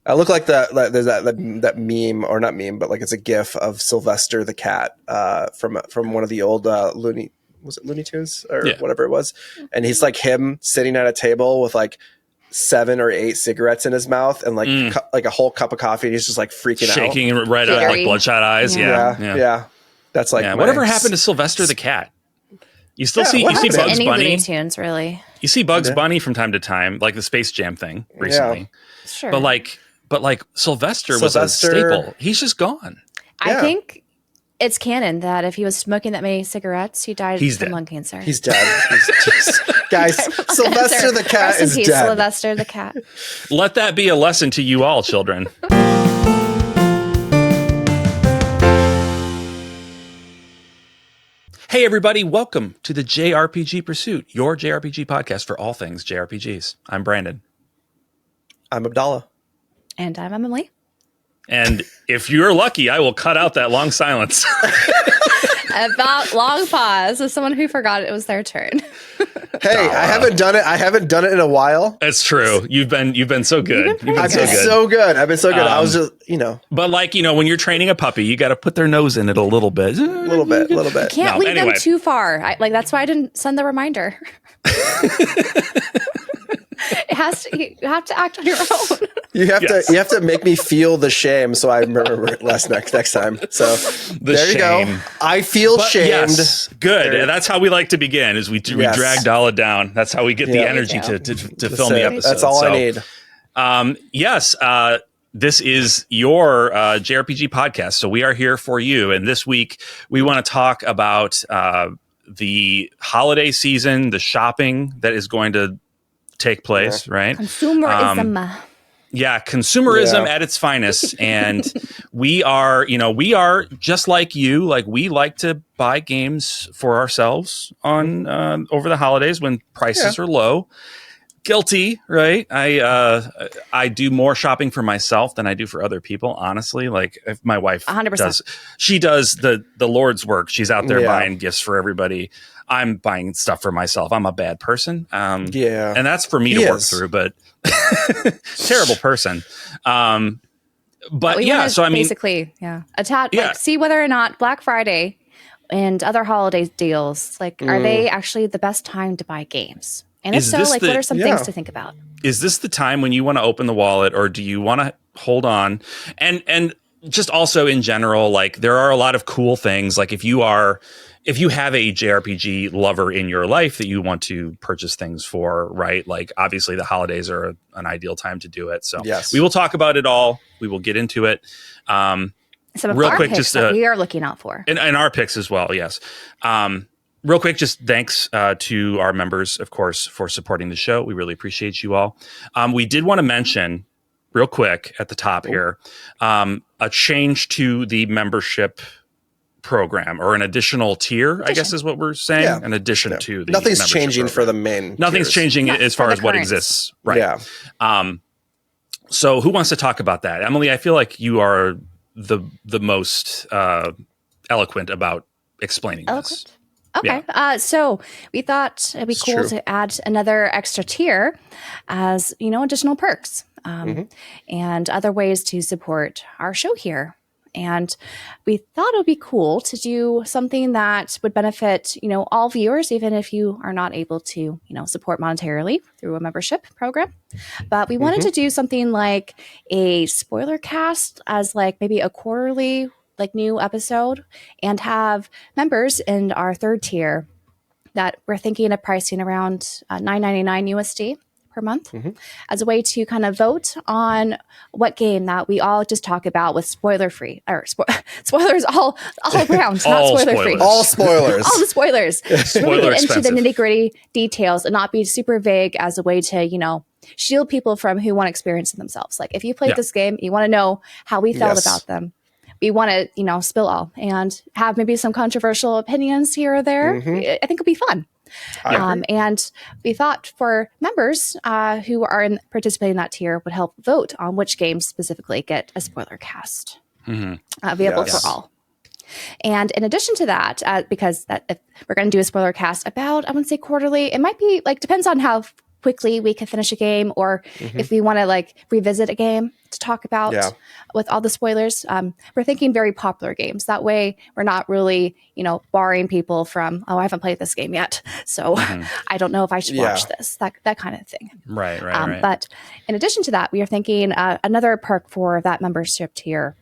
I look like there's that meme, or not meme, but like it's a GIF of Sylvester the cat from one of the old Looney Tunes or whatever it was, and he's like him sitting at a table with like 7 or 8 cigarettes in his mouth and like like a whole cup of coffee, and he's just like shaking out, red eye, like bloodshot eyes. Yeah. That's like whatever happened to Sylvester the cat? You still see Bugs any Bunny. Looney Tunes, really. You see Bugs Bunny from time to time, like the Space Jam thing recently. Sure. But like Sylvester was a staple. He's just gone. I think it's canon that if he was smoking that many cigarettes, he died from lung cancer. He's dead. Guys, Sylvester the cat Rest in is peace, dead. Sylvester the cat. Let that be a lesson to you all, children. Hey, everybody. Welcome to the JRPG Pursuit, your JRPG podcast for all things JRPGs. I'm Branden. I'm Abdallah. And I'm Emily. And if you're lucky, I will cut out that long silence. About long pause as someone who forgot it was their turn. Hey, I haven't done it in a while. That's true. You've been so good. I've been so good. I was just, But when you're training a puppy, you got to put their nose in it a little bit. A little bit. You can't leave them too far. That's why I didn't send the reminder. You have to act on your own. You have to make me feel the shame so I remember it next time. So there you go. I feel shamed. Yes, good. That's how we like to begin, is we drag Dalla down. That's how we get the energy to film the episode. That's all I need. Yes. This is your JRPG podcast. So we are here for you. And this week we want to talk about the holiday season, the shopping that is going to take place, right? Consumerism. Consumerism at its finest. And we are just like you. Like, we like to buy games for ourselves on over the holidays when prices are low. Guilty, right? I do more shopping for myself than I do for other people, honestly. Like, if my wife 100%. She does the Lord's work. She's out there buying gifts for everybody. I'm buying stuff for myself. I'm a bad person. And that's for me to work through, but terrible person. Basically, see whether or not Black Friday and other holiday deals, are they actually the best time to buy games? And if so, what are some things to think about? Is this the time when you want to open the wallet, or do you want to hold on? And just also in general, there are a lot of cool things. Like, if you have a JRPG lover in your life that you want to purchase things for, right? Like, obviously the holidays are an ideal time to do it. So we will talk about it all. We will get into it. Some of our picks that we are looking out for. And our picks as well, yes. Real quick, just thanks to our members, of course, for supporting the show. We really appreciate you all. We did want to mention, real quick, at the top here, a change to the membership program, or an additional tier, I guess is what we're saying. An addition to the Nothing's changing program. for the main. Nothing's changing as far as what exists. Right. Yeah. So who wants to talk about that? Emily, I feel like you are the most eloquent about explaining this. Okay. So we thought it'd be cool to add another extra tier as, additional perks and other ways to support our show here. And we thought it would be cool to do something that would benefit, all viewers, even if you are not able to, support monetarily through a membership program. But we wanted to do something like a spoiler cast as maybe a quarterly new episode, and have members in our third tier that we're thinking of pricing around $9.99 USD per month as a way to kind of vote on what game that we all just talk about with spoilers all around, not spoiler free. All spoilers. All the spoilers. Really get into the nitty gritty details and not be super vague as a way to, shield people from who want to experience it themselves. Like, if you played this game, you want to know how we felt about them. We want to, spill all and have maybe some controversial opinions here or there. I think it'll be fun. And we thought for members who are participating in that tier would help vote on which games specifically get a spoiler cast available for all. And in addition to that, because if we're going to do a spoiler cast about, I wouldn't say quarterly, it might be depends on how quickly we can finish a game, or if we want to like revisit a game to talk about with all the spoilers. We're thinking very popular games. That way we're not really, barring people from, I haven't played this game yet, so I don't know if I should watch this, that kind of thing. Right. But in addition to that, we are thinking another perk for that membership tier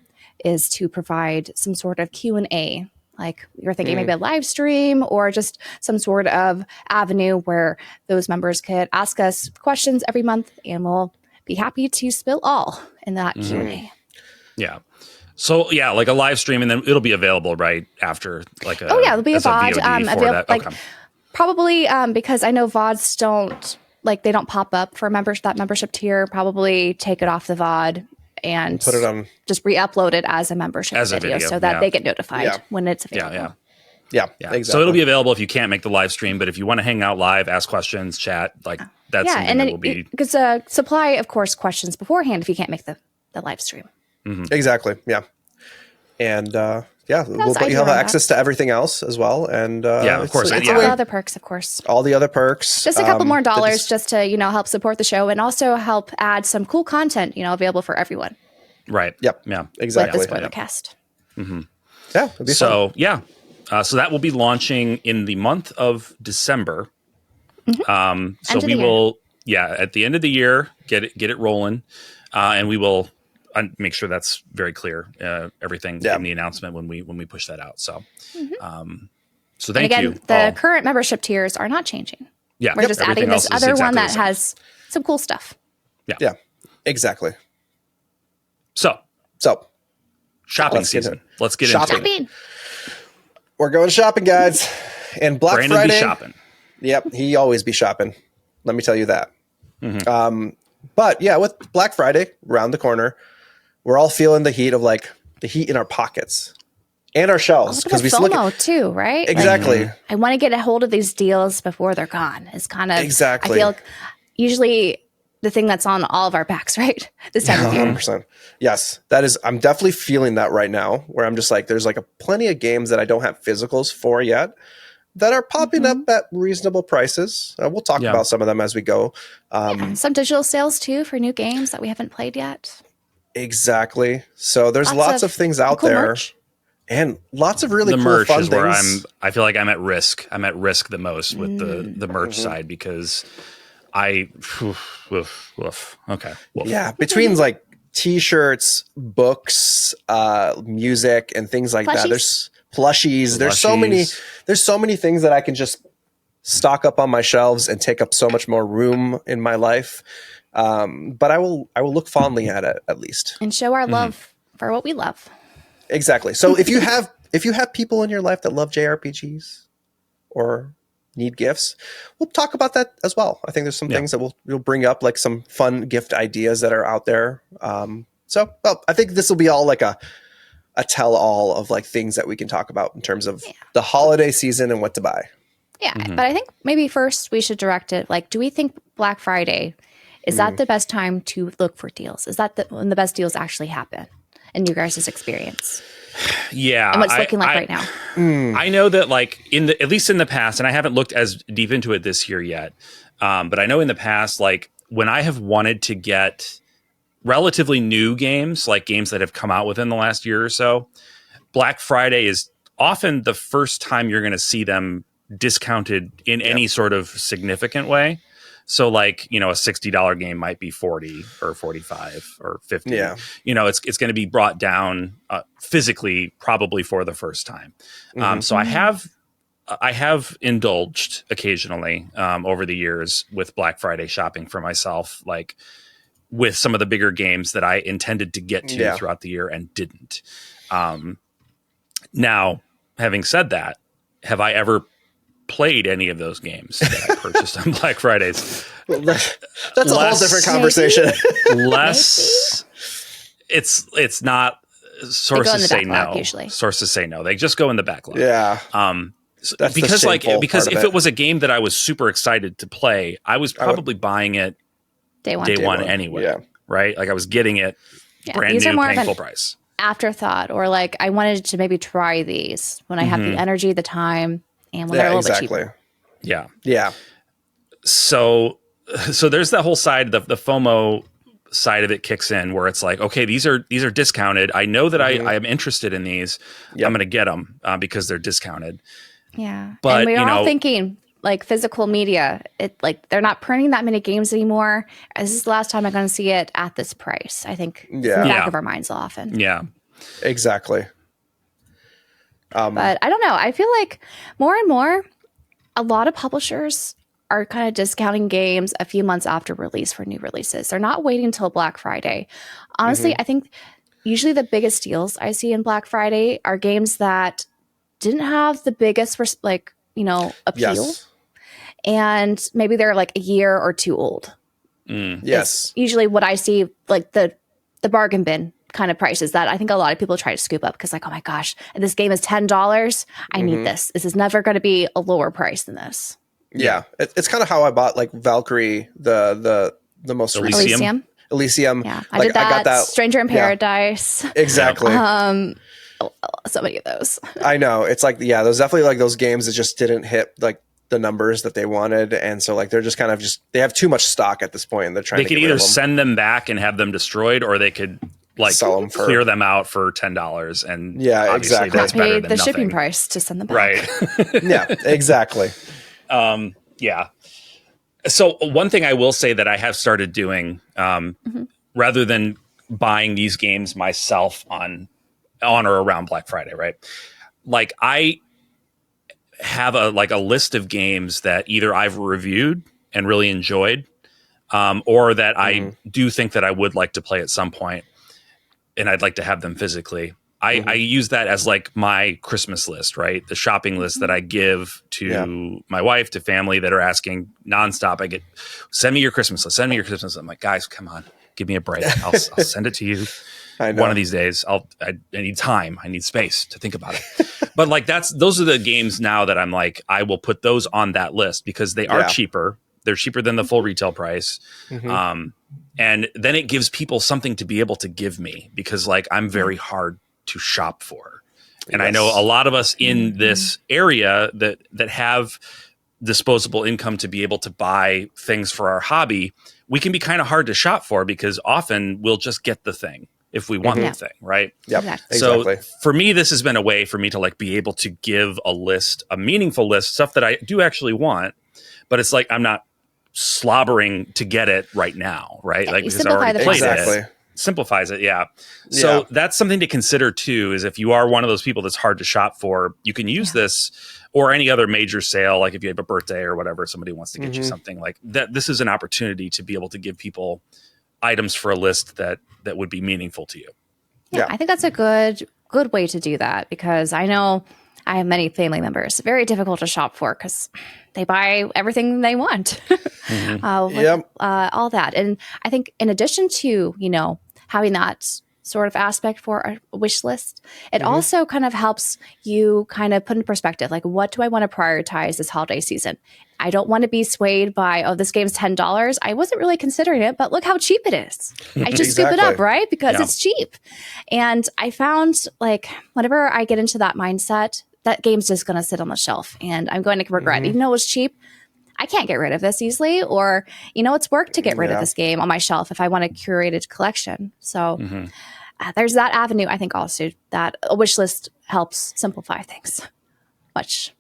is to provide some sort of Q&A. Like we were thinking maybe a live stream or just some sort of avenue where those members could ask us questions every month, and we'll be happy to spill all in that Q&A. Yeah. So like a live stream, and then it'll be available right after like a it'll be a VOD available. like probably because I know VODs don't pop up for that membership tier. Probably take it off the VOD and put it on, just re-upload it as a membership video so that they get notified when it's available. Yeah, exactly. So it'll be available if you can't make the live stream, but if you want to hang out live, ask questions, chat, like that's something and then that will be because supply, of course, questions beforehand if you can't make the live stream. Exactly. Yeah. And you'll have access to everything else as well. And of course, all the other perks, of course. All the other perks. Just a couple more dollars just to help support the show and also help add some cool content available for everyone. Right. Yep. Yeah. Exactly. With the spoiler cast. Yeah. It'll be fun. So that will be launching in the month of December. So we will, at the end of the year, get it rolling, and we will make sure that's very clear. Everything in the announcement when we push that out. So, so thank you. The current membership tiers are not changing. Yeah, we're just adding this other one that has some cool stuff. Yeah, exactly. So shopping season. Let's get into it. We're going shopping, guys. And Black Branden Friday. Be shopping. Yep, he always be shopping. Let me tell you that. But with Black Friday around the corner, we're all feeling the heat in our pockets and our shelves because we FOMO too, right? Exactly. I want to get a hold of these deals before they're gone. It's kind of exactly. I feel like usually the thing that's on all of our backs, right? This time of year. 100%. Yes, that is. I'm definitely feeling that right now, where I'm just like, there's like plenty of games that I don't have physicals for yet that are popping up at reasonable prices. We'll talk about some of them as we go. Some digital sales too for new games that we haven't played yet. Exactly. So there's lots of things out cool there. Merch. And lots of really the cool merch fun is things. Where I feel like I'm at risk. I'm at risk the most with the merch side because okay. Yeah, between like t-shirts, books, music, and things like that. There's plushies. There's so many things that I can just stock up on my shelves and take up so much more room in my life. But I will look fondly at it at least and show our love for what we love. Exactly. So if you have people in your life that love JRPGs or need gifts, we'll talk about that as well. I think there's some things that we'll bring up, like some fun gift ideas that are out there. I think this will be all like a tell-all of like things that we can talk about in terms of the holiday season and what to buy. Yeah, but I think maybe first we should direct it. Like, do we think Black Friday is that the best time to look for deals? Is that when the best deals actually happen in you guys' experience? Yeah, and what's it looking like right now? I know that like at least in the past, and I haven't looked as deep into it this year yet, but I know in the past, like when I have wanted to get relatively new games, like games that have come out within the last year or so, Black Friday is often the first time you're going to see them discounted in any sort of significant way. So like, a $60 game might be 40 or 45 or 50. Yeah. It's going to be brought down physically probably for the first time. So I have indulged occasionally over the years with Black Friday shopping for myself, like with some of the bigger games that I intended to get to throughout the year and didn't. Now, having said that, have I ever played any of those games that I purchased on Black Fridays? Well, that's a whole different conversation. Less. It's not. Sources say no. Usually. Sources say no. They just go in the backlog. Yeah. Because if it was a game that I was super excited to play, I was probably buying it day one anyway. Yeah. Right. Like I was getting it brand new, paying full price. Afterthought, or like I wanted to maybe try these when I have the energy, the time. And when they're a little bit cheaper. Yeah. Yeah. So so there's that whole side, the FOMO side of it kicks in, where it's like, okay, these are discounted. I know that I am interested in these. I'm going to get them because they're discounted. Yeah, but and we're all thinking like physical media. It like they're not printing that many games anymore. This is the last time I'm going to see it at this price. I think it's in the back of our minds often. Yeah, exactly. But I don't know. I feel like more and more, a lot of publishers are kind of discounting games a few months after release for new releases. They're not waiting until Black Friday. Honestly, I think usually the biggest deals I see in Black Friday are games that didn't have the biggest appeal. Yes. And maybe they're like a year or two old. Yes. It's usually what I see, like the bargain bin kind of prices that I think a lot of people try to scoop up because like, oh my gosh, this game is $10. I need this. This is never going to be a lower price than this. Yeah. It's kind of how I bought like Valkyrie, the most recent. Elysium. Yeah. I did that. I got that. Stranger in Paradise. Exactly. So many of those. I know. It's like, there's definitely like those games that just didn't hit like the numbers that they wanted, and so like they're just kind of they have too much stock at this point, and they're trying. They could either send them back and have them destroyed, or they could like sell them clear them out for $10, and exactly, that's better than the nothing. Shipping price to send them back. Right? Yeah, exactly. Yeah. So one thing I will say that I have started doing, rather than buying these games myself on or around Black Friday, right? Like I have a list of games that either I've reviewed and really enjoyed, or that I do think that I would like to play at some point, and I'd like to have them physically. I use that as like my Christmas list, right? The shopping list that I give to my wife, to family that are asking nonstop. I get, send me your Christmas list. Send me your Christmas list. I'm like, guys, come on, give me a break. I'll send it to you. One of these days. I need time. I need space to think about it. But like those are the games now that I'm like, I will put those on that list because they are cheaper. They're cheaper than the full retail price. And then it gives people something to be able to give me, because like I'm very hard to shop for. And I know a lot of us in this area that have disposable income to be able to buy things for our hobby, we can be kind of hard to shop for because often we'll just get the thing if we want the thing, right? Yep. Exactly. So for me, this has been a way for me to like be able to give a list, a meaningful list, stuff that I do actually want, but it's like I'm not slobbering to get it right now, right? Like because I already played it. Simplifies it, So that's something to consider too, is if you are one of those people that's hard to shop for, you can use this or any other major sale, like if you have a birthday or whatever, somebody wants to get you something like that. This is an opportunity to be able to give people items for a list that would be meaningful to you. Yeah, I think that's a good way to do that, because I know I have many family members, very difficult to shop for because they buy everything they want. All that. And I think in addition to, having that sort of aspect for a wish list, it also kind of helps you kind of put in perspective, like, what do I want to prioritize this holiday season? I don't want to be swayed by, oh, this game's $10. I wasn't really considering it, but look how cheap it is. I just scoop it up, right? Because it's cheap. And I found, like, whenever I get into that mindset, that game's just going to sit on the shelf and I'm going to regret, even though it was cheap, I can't get rid of this easily, or, it's work to get rid of this game on my shelf if I want a curated collection. So there's that avenue. I think also that a wish list helps simplify things much.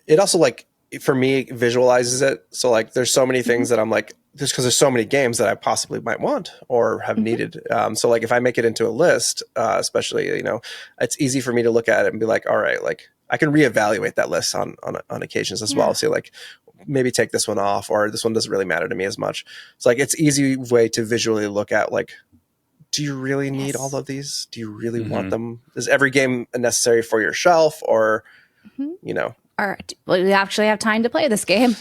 It also, like, for me, visualizes it. So like there's so many things that I'm like, just because there's so many games that I possibly might want or have needed. So like if I make it into a list, especially, it's easy for me to look at it and be like, all right, like I can reevaluate that list on occasions as well. So like maybe take this one off, or this one doesn't really matter to me as much. So like it's easy way to visually look at, like, do you really need all of these? Do you really want them? Is every game necessary for your shelf, or, or will you actually have time to play this game?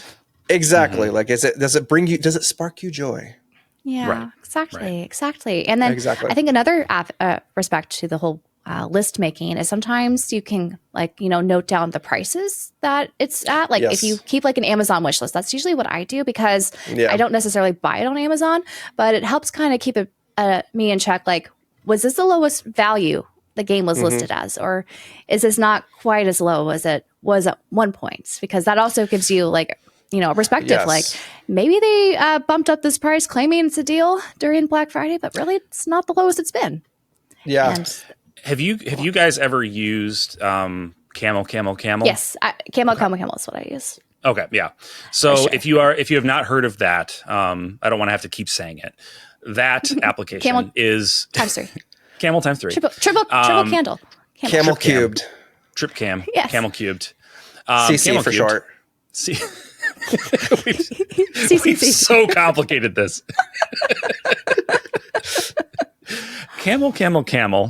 Exactly. Like, does it spark you joy? Yeah, exactly. And then I think another respect to the whole list making is sometimes you can, like, note down the prices that it's at. Like if you keep like an Amazon wish list, that's usually what I do, because I don't necessarily buy it on Amazon, but it helps kind of keep me in check. Like, was this the lowest value the game was listed as, or is this not quite as low as it was at one point? Because that also gives you, like, perspective. Yes. Like maybe they bumped up this price claiming it's a deal during Black Friday, but really it's not the lowest it's been. Yeah. And Have you guys ever used Camel? yes, Camel is what I use. Okay, yeah. So sure. if you have not heard of that, I don't want to have to keep saying it. That application Camel is × 3. Camel times 3. Triple candle. Camel cubed. Trip cam. Yes. Camel cubed. CC Camel for cubed. short. We've so complicated this. Camel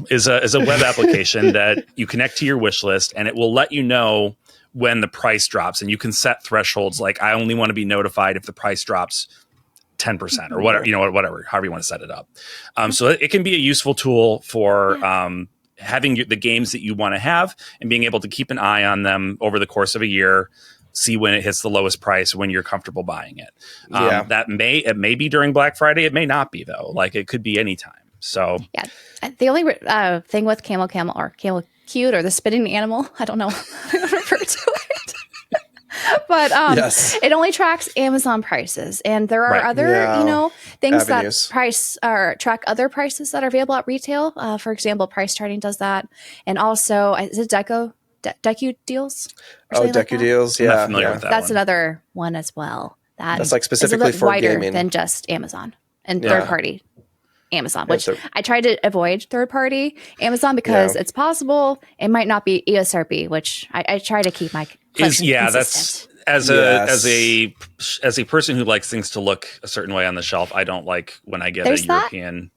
is a web application that you connect to your wish list, and it will let you know when the price drops, and you can set thresholds. Like, I only want to be notified if the price drops 10% or whatever, whatever, however you want to set it up. So it can be a useful tool for having the games that you want to have and being able to keep an eye on them over the course of a year, see when it hits the lowest price, when you're comfortable buying it. It may be during Black Friday. It may not be, though. Like, it could be any time. So yeah, the only thing with Camel or Camel Cute or the spitting animal, I don't know how to refer to it. But it only tracks Amazon prices, and there are other things avenues. That price or track other prices that are available at retail. For example, Price Charting does that, and also is it Deku Deals? Deku Deals, yeah, I'm not familiar with that. That's one. another one as well. That's like specifically is a bit for wider gaming than just Amazon and third party Amazon, which so, I try to avoid third party Amazon because it's possible it might not be ESRB, which I try to keep my consistent. That's as a person who likes things to look a certain way on the shelf. I don't like when I get a European.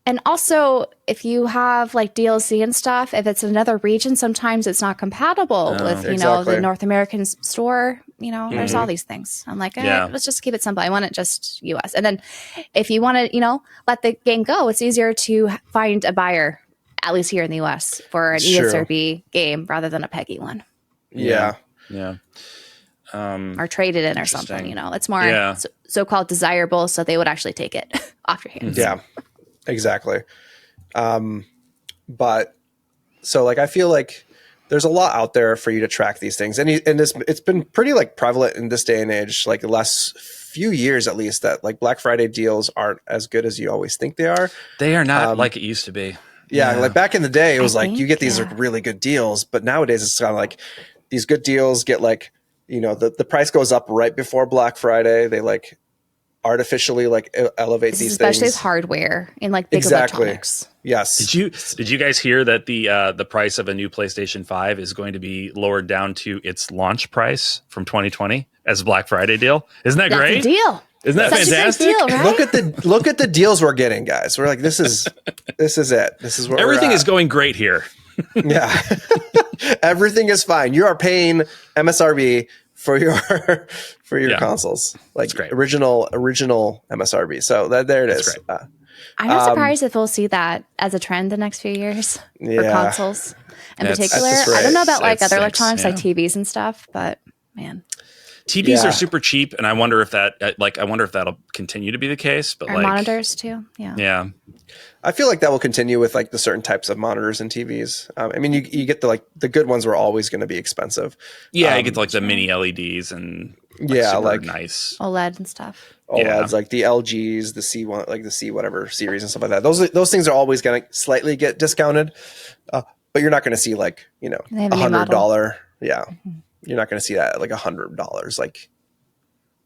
And also, if you have like DLC and stuff, if it's another region, sometimes it's not compatible with the North American store. There's all these things. I'm like, let's just keep it simple. I want it just US. And then if you want to, let the game go, it's easier to find a buyer, at least here in the US, for an ESRB game rather than a PEGI one. Yeah. Or trade it in or something. It's more so-called desirable, so they would actually take it off your hands. Yeah. Exactly. But so like, I feel like there's a lot out there for you to track these things. And it's been pretty like prevalent in this day and age, like the last few years, at least, that like Black Friday deals aren't as good as you always think they are. They are not like it used to be. Yeah. Like back in the day, it was you get these really good deals, but nowadays it's kind of like these good deals get like, the price goes up right before Black Friday. They like artificially like elevate these especially things. As hardware in like big electronics. Yes. Did you guys hear that the price of a new PlayStation 5 is going to be lowered down to its launch price from 2020 as a Black Friday deal? Isn't that great? That's a deal. Isn't that fantastic? Deal, right? Look at the deals we're getting, guys. We're like, this is it. This is where everything is going great here. Yeah. Everything is fine. You are paying MSRP for your consoles, like original MSRP. So there it is. I'm not surprised if we'll see that as a trend the next few years for consoles in particular. I don't know about like other electronics like TVs and stuff, but man, TVs are super cheap, and I wonder if that'll continue to be the case. But like monitors too, yeah. I feel like that will continue with like the certain types of monitors and TVs. I mean, you get the good ones were always going to be expensive. Yeah, you get like the mini LEDs and like nice OLED and stuff. OLEDs like the LGs, the C1, like the C whatever series and stuff like that. Those things are always going to slightly get discounted, but you're not going to see like $100. Yeah, you're not going to see that at like $100 like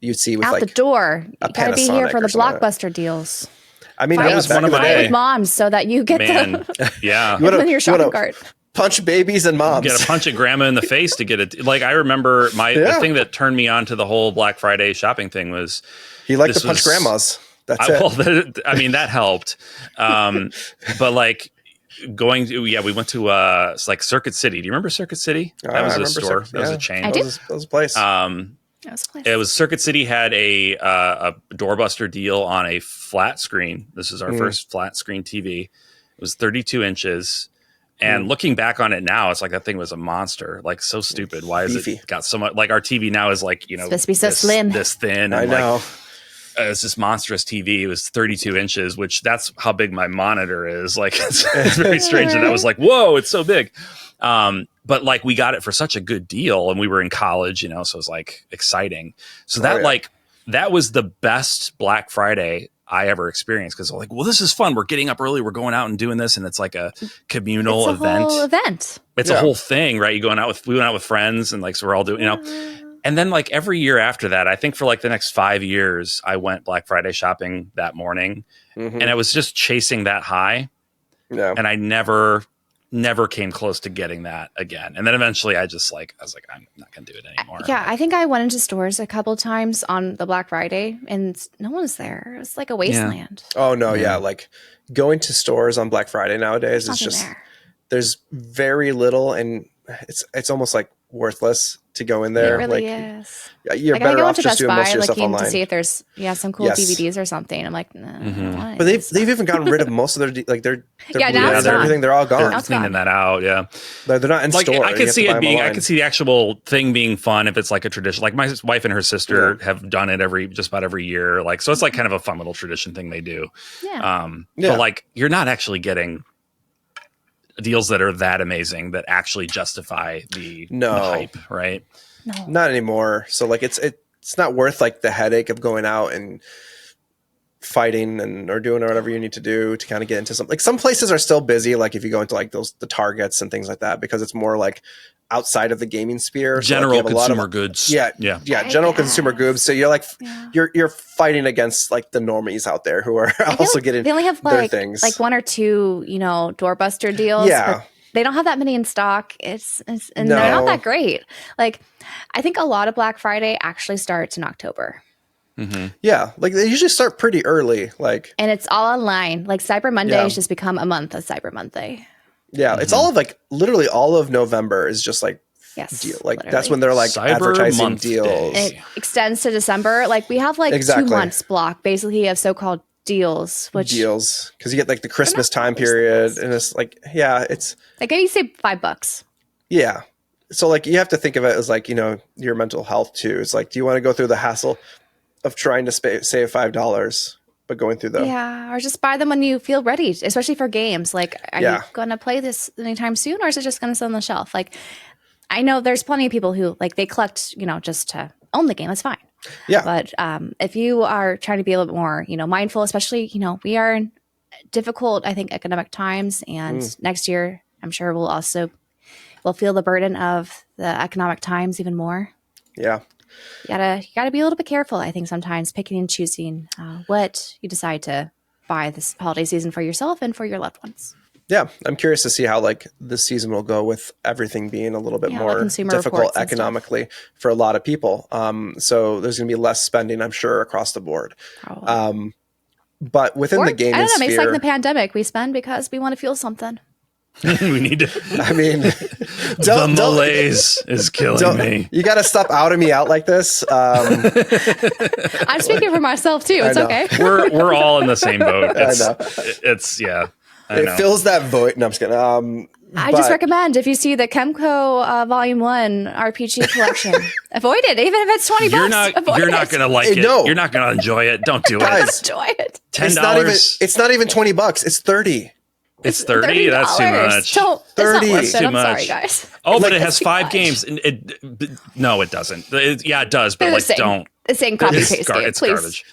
you'd see with out like the door. You got to be here for the blockbuster deals. I mean, that was one of my with moms so that you get in your shopping cart. Punch babies and moms. You got to punch a grandma in the face to get it. Like I remember the thing that turned me on to the whole Black Friday shopping thing was he liked to punch grandmas. That's it. Well, I mean that helped. But like we went to like Circuit City. Do you remember Circuit City? That was a store. That was a chain. I do. That was a place. It was Circuit City had a doorbuster deal on a flat screen. This is our first flat screen TV. It was 32 inches. And looking back on it now, it's like that thing was a monster. Like so stupid. Why is it got so much? Like our TV now is like, it's supposed to be so slim. This thin. I know. it's this monstrous TV. It was 32 inches, which that's how big my monitor is. Like, it's very strange. And I was like, whoa, it's so big. But like, we got it for such a good deal, and we were in college, so it was like exciting. So that was the best Black Friday I ever experienced, because I'm like, well, this is fun. We're getting up early. We're going out and doing this, and it's like a communal event. Whole event. It's a whole thing, right? We went out with friends, and like, so we're all doing, And then like every year after that, I think for like the next 5 years, I went Black Friday shopping that morning, and I was just chasing that high. Yeah. And I never came close to getting that again. And then eventually I was like, I'm not going to do it anymore. Yeah. I think I went into stores a couple times on the Black Friday and no one's there. It's like a wasteland. Yeah. Oh no. Yeah. Like going to stores on Black Friday nowadays is just, there's very little, and it's almost like worthless to go in there. It really is. You're better off just doing most of your stuff online. To see if there's some cool DVDs or something. I'm like, nah. But they've even gotten rid of most of their their everything. They're all gone. They're cleaning that out. Yeah, they're not in store. I could see it being. I could see the actual thing being fun if it's like a tradition. Like my wife and her sister have done it just about every year. Like, so it's like kind of a fun little tradition thing they do. Yeah. But like, you're not actually getting deals that are that amazing that actually justify the hype, right? No, not anymore. So like it's not worth like the headache of going out and fighting or doing whatever you need to do to kind of get into something. Like some places are still busy, like if you go into like the Targets and things like that, because it's more like outside of the gaming sphere. General consumer goods. Yeah. General consumer goods. So you're like you're fighting against like the normies out there who are also getting they only have their things. Like one or two, doorbuster deals. Yeah. They don't have that many in stock. And they're not that great. Like I think a lot of Black Friday actually starts in October. Mm-hmm. Yeah, like they usually start pretty early, and it's all online. Like Cyber Monday has just become a month of Cyber Monday. Yeah, it's all of literally all of November is just deal. Like literally. That's when they're like Cyber advertising deals. And it extends to December. Like we have 2 months block basically of so-called deals, because you get like the Christmas time period, and it's like it's like maybe say $5. Yeah. So like you have to think of it as like your mental health too. It's like, do you want to go through the hassle of trying to save $5, but going through or just buy them when you feel ready, especially for games. Like, are you going to play this anytime soon, or is it just going to sit on the shelf? Like, I know there's plenty of people who they collect, just to own the game. That's fine. Yeah. But if you are trying to be a little bit more, mindful, especially, we are in difficult, I think, economic times, and next year, I'm sure we'll feel the burden of the economic times even more. Yeah. You gotta be a little bit careful, I think, sometimes picking and choosing what you decide to buy this holiday season for yourself and for your loved ones. Yeah, I'm curious to see how this season will go with everything being a little bit more difficult economically for a lot of people. So there's going to be less spending, I'm sure, across the board. But within the gaming sphere, I don't know, maybe it's like the pandemic. We spend because we want to feel something. We need to. I mean, the malaise is killing me. You got to stop outing me out like this. I'm speaking for myself too. It's okay. We're all in the same boat. I know. It fills that void. No, I'm just kidding. I just recommend, if you see the Kemco Volume 1 RPG collection, avoid it, even if it's $20. You're not going to like it. No. You're not going to enjoy it. Don't do it. Guys, enjoy it. $10. It's not even $20. It's $30. It's $30. That's too much. $30. That's too much. I'm sorry, guys. Oh, but it has 5 games. No, it doesn't. It does, but don't. It's saying copy paste game. It's garbage.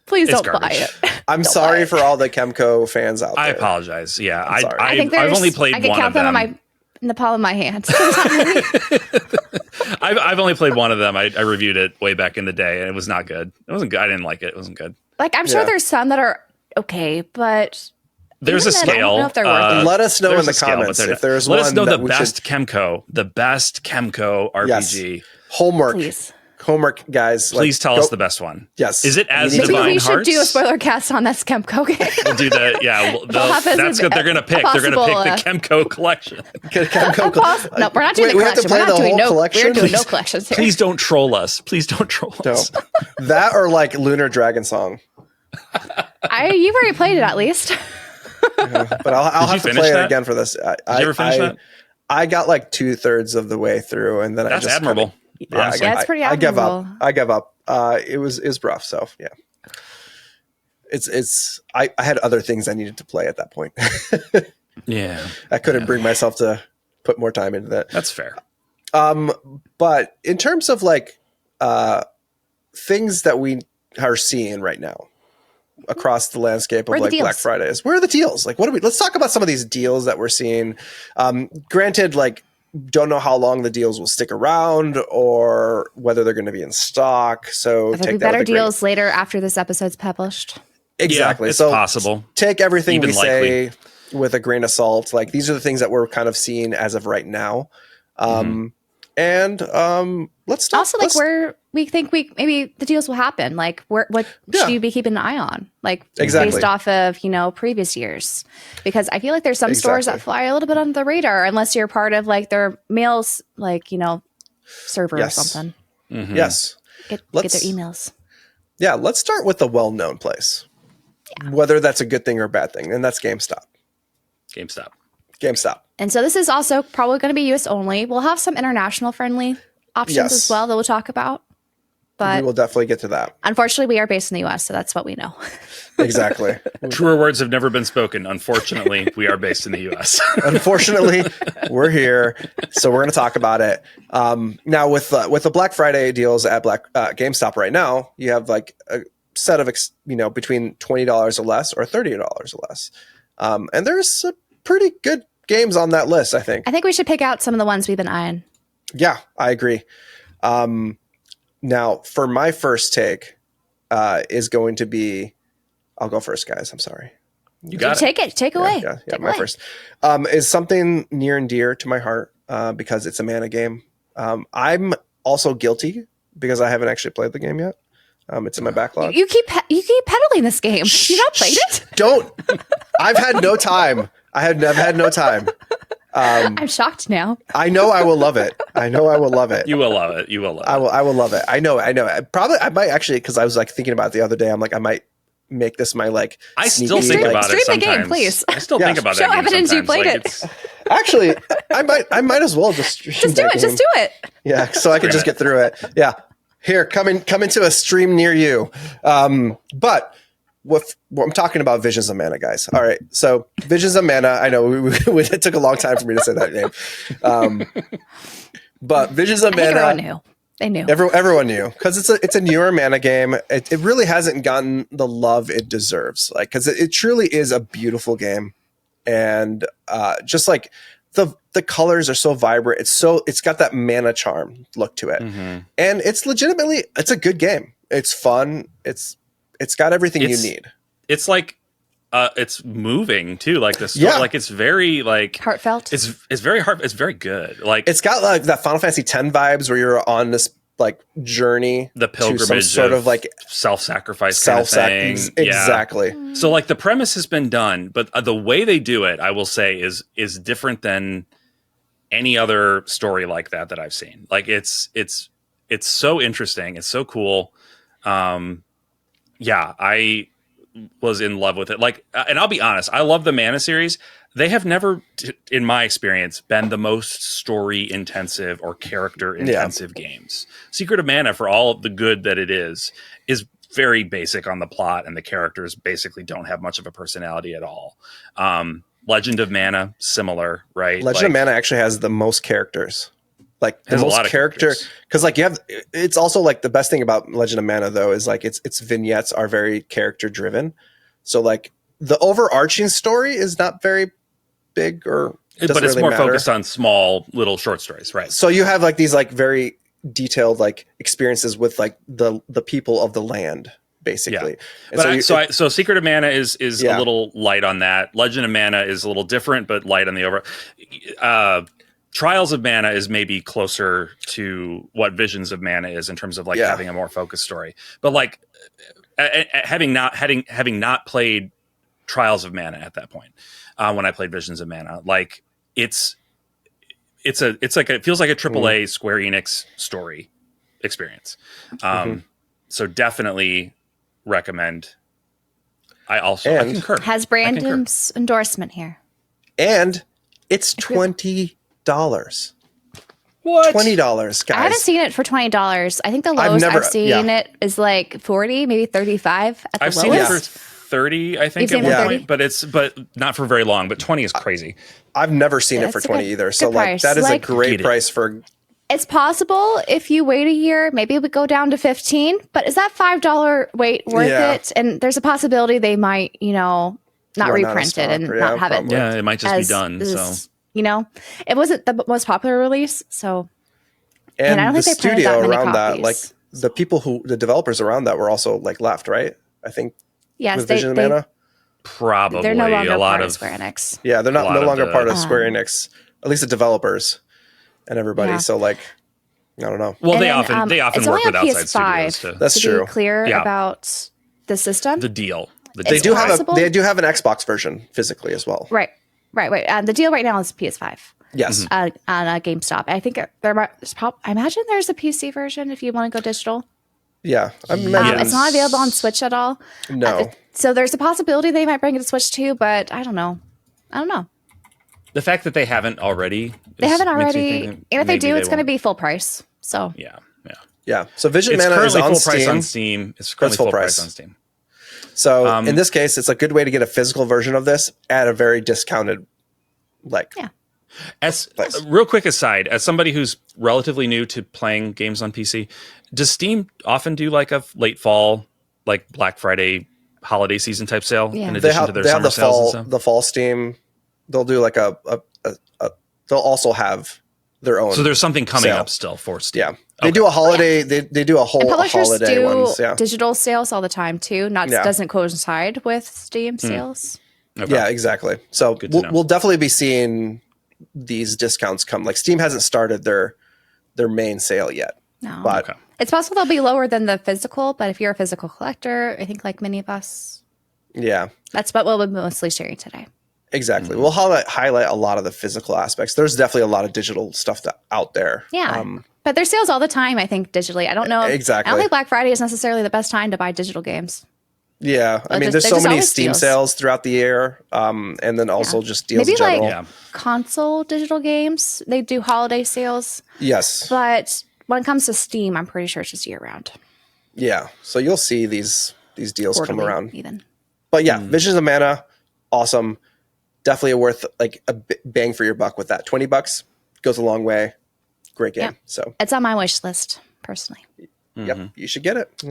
Please don't buy it. I'm sorry for all the Kemco fans out there. I apologize. Yeah, I've only played one of them. I can count them in the palm of my hand. I've only played one of them. I reviewed it way back in the day, and it was not good. It wasn't good. I didn't like it. It wasn't good. Like, I'm sure there's some that are okay, but there's a scale. I don't know if they're worth it. Let us know in the comments if there's one. Let us know the best Kemco RPG. Homework. Please. Homework, guys. Please tell us the best one. Yes. Is it as Maybe Divine we Hearts? should do a spoiler cast on this Kemco game. We'll do that. Yeah. That's what they're going to pick. They're going to pick the Kemco Collection. No, we're not doing the collection. We're not doing collection. We're doing no collections here. Please don't troll us. Please don't troll us. That or like Lunar Dragon Song. You've already played it at least. But I'll have to play it again for this. Did you ever finish that? I got like 2/3 of the way through, and then that's admirable. Yeah, it's pretty admirable. I gave up. It was rough. So yeah. I had other things I needed to play at that point. Yeah. I couldn't bring myself to put more time into that. That's fair. But in terms of like things that we are seeing right now across the landscape of like Black Fridays, where are the deals? Like, let's talk about some of these deals that we're seeing. Granted, like, don't know how long the deals will stick around or whether they're going to be in stock. So there'll be better deals later after this episode's published. Exactly. Yeah, it's possible. Take everything Even we say with a grain of salt. Like, these are the things that we're kind of seeing as of right now. And let's talk. Also, like, where we think maybe the deals will happen. Like, what should you be keeping an eye on? Like, based off of, previous years. Because I feel like there's some stores that fly a little bit under the radar unless you're part of like their mails, like, server or something. Mm-hmm. Yes. Get their emails. Yeah. Let's start with a well-known place. Yeah. Whether that's a good thing or a bad thing. And that's GameStop. And so this is also probably going to be US only. We'll have some international friendly options as well that we'll talk about. But we will definitely get to that. Unfortunately, we are based in the US, so that's what we know. Exactly. Truer words have never been spoken. Unfortunately, we are based in the US. Unfortunately, we're here, so we're going to talk about it. Now, with the Black Friday deals at GameStop right now, you have like a set of between $20 or less or $30 or less, and there's some pretty good games on that list. I think we should pick out some of the ones we've been eyeing. Yeah, I agree. Now, for my first take, is going to be, I'll go first, guys. I'm sorry. You got it. Take away. Yeah, take my away. First is something near and dear to my heart because it's a mana game. I'm also guilty because I haven't actually played the game yet. It's in my backlog. You keep peddling this game. You not played it? Don't. I've had no time. I've had no time. I'm shocked now. I know I will love it. You will love it. I will love it. I know. I might actually, because I was like thinking about it the other day. I'm like, I might make this my like. I still think about it sometimes. Stream the game, please. I still think about that. Show evidence you played it. Actually, I might as well just stream just do it. Game. Just do it. Yeah, so I can just get through it. Yeah, here, come into a stream near you. But. What I'm talking about, Visions of Mana, guys. All right, so Visions of Mana. I know it took a long time for me to say that name, but Visions of Mana. Everyone knew. They knew. Everyone knew because it's a newer mana game. It really hasn't gotten the love it deserves, like because it truly is a beautiful game, and just like the colors are so vibrant. It's got that mana charm look to it, and it's a good game. It's fun. It's got everything you need. It's like, it's moving too. Like the story, like it's very like heartfelt. It's very heart. It's very good. Like it's got like that Final Fantasy X vibes where you're on this like journey, the pilgrimage, to some sort of like self-sacrifice kind of thing. Exactly. Yeah. So like the premise has been done, but the way they do it, I will say, is different than any other story like that I've seen. Like it's so interesting. It's so cool. Yeah, I was in love with it. Like, and I'll be honest, I love the Mana series. They have never, in my experience, been the most story intensive or character intensive games. Secret of Mana, for all of the good that it is very basic on the plot, and the characters basically don't have much of a personality at all. Legend of Mana, similar, right? Legend of Mana actually has the most characters. Like the most character, because like it's also like the best thing about Legend of Mana though is like its vignettes are very character driven. So like the overarching story is not very big but it's really more matter. Focused on small little short stories, right? So you have like these like very detailed like experiences with like the people of the land, basically. Yeah. But so Secret of Mana is a little light on that. Legend of Mana is a little different, but light on the over. Trials of Mana is maybe closer to what Visions of Mana is in terms of like having a more focused story. But like having not played Trials of Mana at that point, when I played Visions of Mana, like it feels like a AAA Square Enix story experience. So definitely recommend. I concur. Has Brandon's endorsement here. And it's $20. What? $20, guys. I haven't seen it for $20. I think the lowest I've seen it is like 40, maybe 35 at the I've lowest. seen it for 30, I think, at one point, but not for very long. But 20 is crazy. I've never seen it for 20 either. So like that is a great price for. It's possible if you wait a year, maybe it would go down to 15. But is that $5 wait worth it? And there's a possibility they might, not reprint it and not have it. Yeah, it might just be done. So it wasn't the most popular release. So, and I don't the think they printed that many around copies. that, like the developers around that were also like left, right? I think. Yes, with Vision of Mana. Probably they're no longer a lot part of Square Enix. Yeah, they're no longer part of Square Enix. At least the developers and everybody. So like, I don't know. Well, they often work with outside studios. That's true. To be clear about the system, the deal. They do have an Xbox version physically as well. Right. The deal right now is PS5. Yes. On GameStop. I think I imagine there's a PC version if you want to go digital. Yeah, it's not available on Switch at all. No. So there's a possibility they might bring it to Switch too, but I don't know. The fact that they haven't already. And if they do, it's going to be full price. So yeah. So Vision Mana is on full price on Steam. It's currently full price on Steam. So in this case, it's a good way to get a physical version of this at a very discounted, Real quick aside, as somebody who's relatively new to playing games on PC, does Steam often do like a late fall, like Black Friday holiday season type sale in addition to their summer sales and stuff? The fall Steam, they'll do like they'll also have their own. So there's something coming sale up still for Steam. Yeah. They do a holiday. They do a whole holiday ones. Yeah. Digital sales all the time too. Doesn't coincide with Steam sales. Okay. Yeah, exactly. So we'll definitely be seeing these discounts come. Like Steam hasn't started their main sale yet. No, but it's possible they'll be lower than the physical. But if you're a physical collector, I think like many of us, that's what we'll be mostly sharing today. Exactly. We'll highlight a lot of the physical aspects. There's definitely a lot of digital stuff out there. Yeah. But there's sales all the time, I think, digitally. I don't know. Exactly. I don't think Black Friday is necessarily the best time to buy digital games. Yeah. I mean, there's so many Steam sales throughout the year. And then also just deals in general. Maybe like console digital games. They do holiday sales. Yes. But when it comes to Steam, I'm pretty sure it's just year round. Yeah. So you'll see these deals Quarterly, come around. Even. But yeah, Visions of Mana, awesome. Definitely worth like a bang for your buck with that. $20 goes a long way. Great game. So it's on my wish list personally. Yep, you should get it.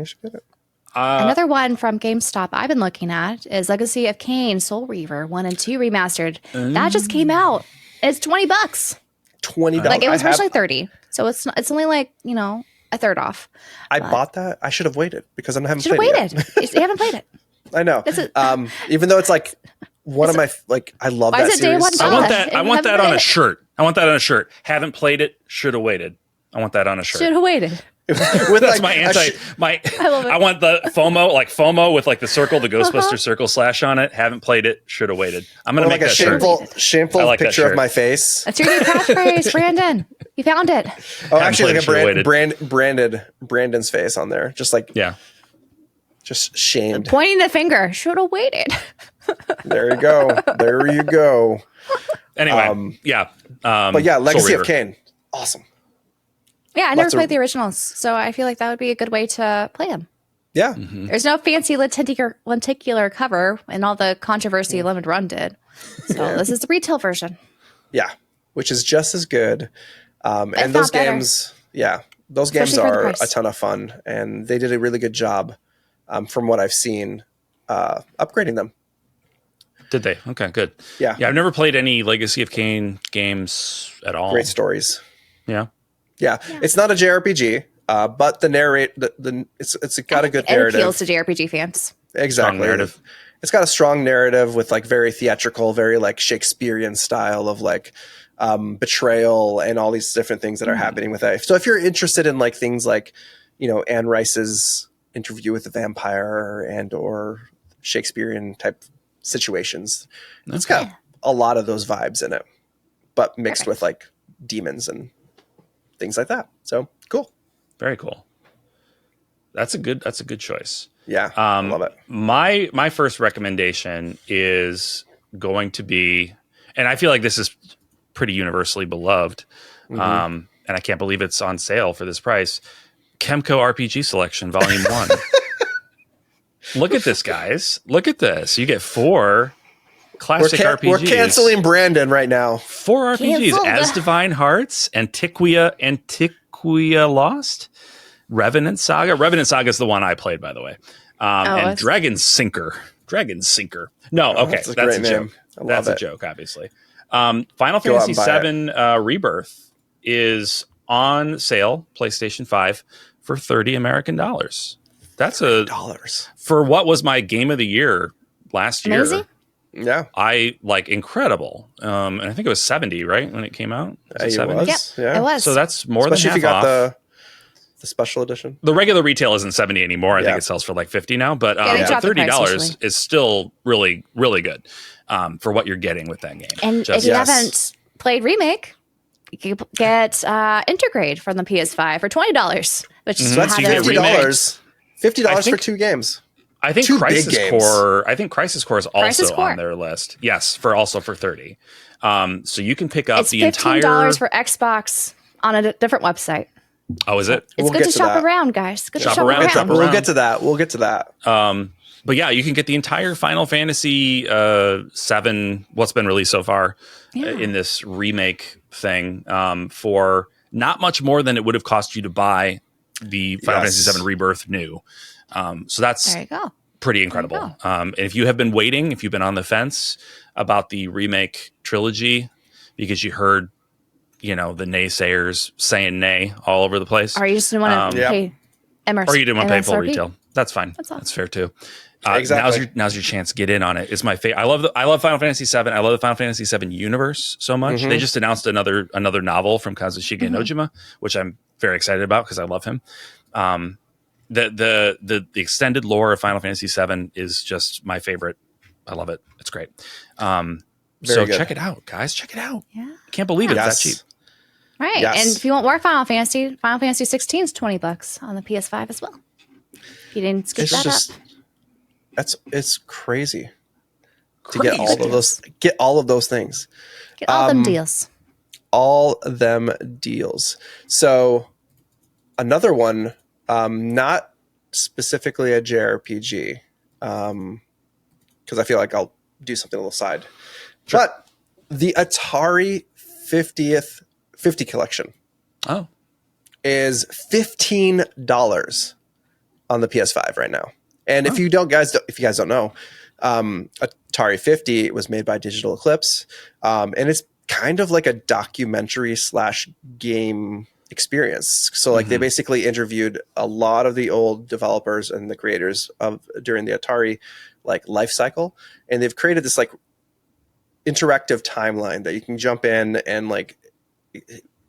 Another one from GameStop I've been looking at is Legacy of Kain, Soul Reaver 1 and 2 remastered. That just came out. It's $20. $20. Like it was originally $30, so it's only like a third off. I bought that. I should have waited because I haven't played it yet. You haven't played it. I know. Even though it's like one of my I love that series. I want that on a shirt. Haven't played it. Should have waited. I want that on a shirt. Should have waited. That's I want the FOMO with like the circle, the Ghostbuster circle / on it. Haven't played it. Should have waited. I'm gonna make that shameful picture of my face. That's your new catchphrase, Branden. You found it. Oh, actually, like a Branden's face on there, just like just shamed, pointing the finger. Should have waited. There you go. Anyway, but yeah, Legacy of Kain, awesome. Yeah, I never played the originals, so I feel like that would be a good way to play them. Yeah. There's no fancy lenticular cover and all the controversy Limited Run did. So this is the retail version. Yeah, which is just as good. And those games, those games are a ton of fun, and they did a really good job, from what I've seen, upgrading them. Did they? Okay, good. Yeah. I've never played any Legacy of Kain games at all. Great stories. Yeah. It's not a JRPG, but the it's got a good narrative. It appeals to JRPG fans. Exactly. Strong narrative. It's got a strong narrative with like very theatrical, very like Shakespearean style of like betrayal and all these different things that are happening with it. So if you're interested in like things like, Anne Rice's Interview with the Vampire and or Shakespearean type situations, it's got a lot of those vibes in it, but mixed with like demons and things like that. So cool. Very cool. That's a good choice. Yeah. I love it. My first recommendation is going to be, and I feel like this is pretty universally beloved. And and I can't believe it's on sale for this price. Kemco RPG Selection Volume 1. Look at this, guys. Look at this. You get 4 classic RPGs. We're canceling Branden right now. 4 RPGs. Canceled. As Divine Hearts, Antiquia Lost, Revenant Saga. Revenant Saga is the one I played, by the way. And Dragon Sinker. No, okay. That's a joke. That's a joke, obviously. Final Fantasy VII Rebirth is on sale, PlayStation 5, for $30 American. That's $30 for what was my game of the year last year. Yeah, I like incredible. And I think it was 70, right, when it came out. Was it 70? Yep, yeah, it was. So that's more especially than half if you off. got the special edition. The regular retail isn't 70 anymore. I think it sells for like 50 now, but $30 is still really, really good for what you're getting with that game. And if you haven't played Remake, you can get Intergrade from the PS5 for $20, which is $50 for 2 games. I think Crisis Core. I think Crisis Core is also on their list. Yes, for $30. So you can pick up the entire. $15 for Xbox on a different website. Oh, is it? It's good to shop around, guys. Good to shop around. We'll get to that. But yeah, you can get the entire Final Fantasy 7, what's been released so far in this remake thing, for not much more than it would have cost you to buy the Final Fantasy 7 Rebirth new. So that's pretty incredible. And if you have been waiting, if you've been on the fence about the remake trilogy because you heard, the naysayers saying nay all over the place. Or you just didn't want to pay MRP. Or you didn't want to pay full retail. That's fine. That's fair too. Exactly. Now's your chance. Get in on it. It's my favorite. I love Final Fantasy 7. I love the Final Fantasy 7 universe so much. They just announced another novel from Kazushige Nojima, which I'm very excited about because I love him. The extended lore of Final Fantasy 7 is just my favorite. I love it. It's great. So check it out, guys. Check it out. Yeah. I can't believe it's that cheap. Right. Yes. And if you want more Final Fantasy 16 is $20 on the PS5 as well. If you didn't skip that up. It's crazy to get all of those. Get all of those things. Get all them deals. All them deals. So another one, not specifically a JRPG, because I feel like I'll do something a little side. Sure. But the Atari 50 collection is $15 on the PS5 right now. And if you guys don't know, Atari 50 was made by Digital Eclipse, and it's kind of like a documentary / game experience. So like they basically interviewed a lot of the old developers and the creators during the Atari life cycle, and they've created this interactive timeline that you can jump in and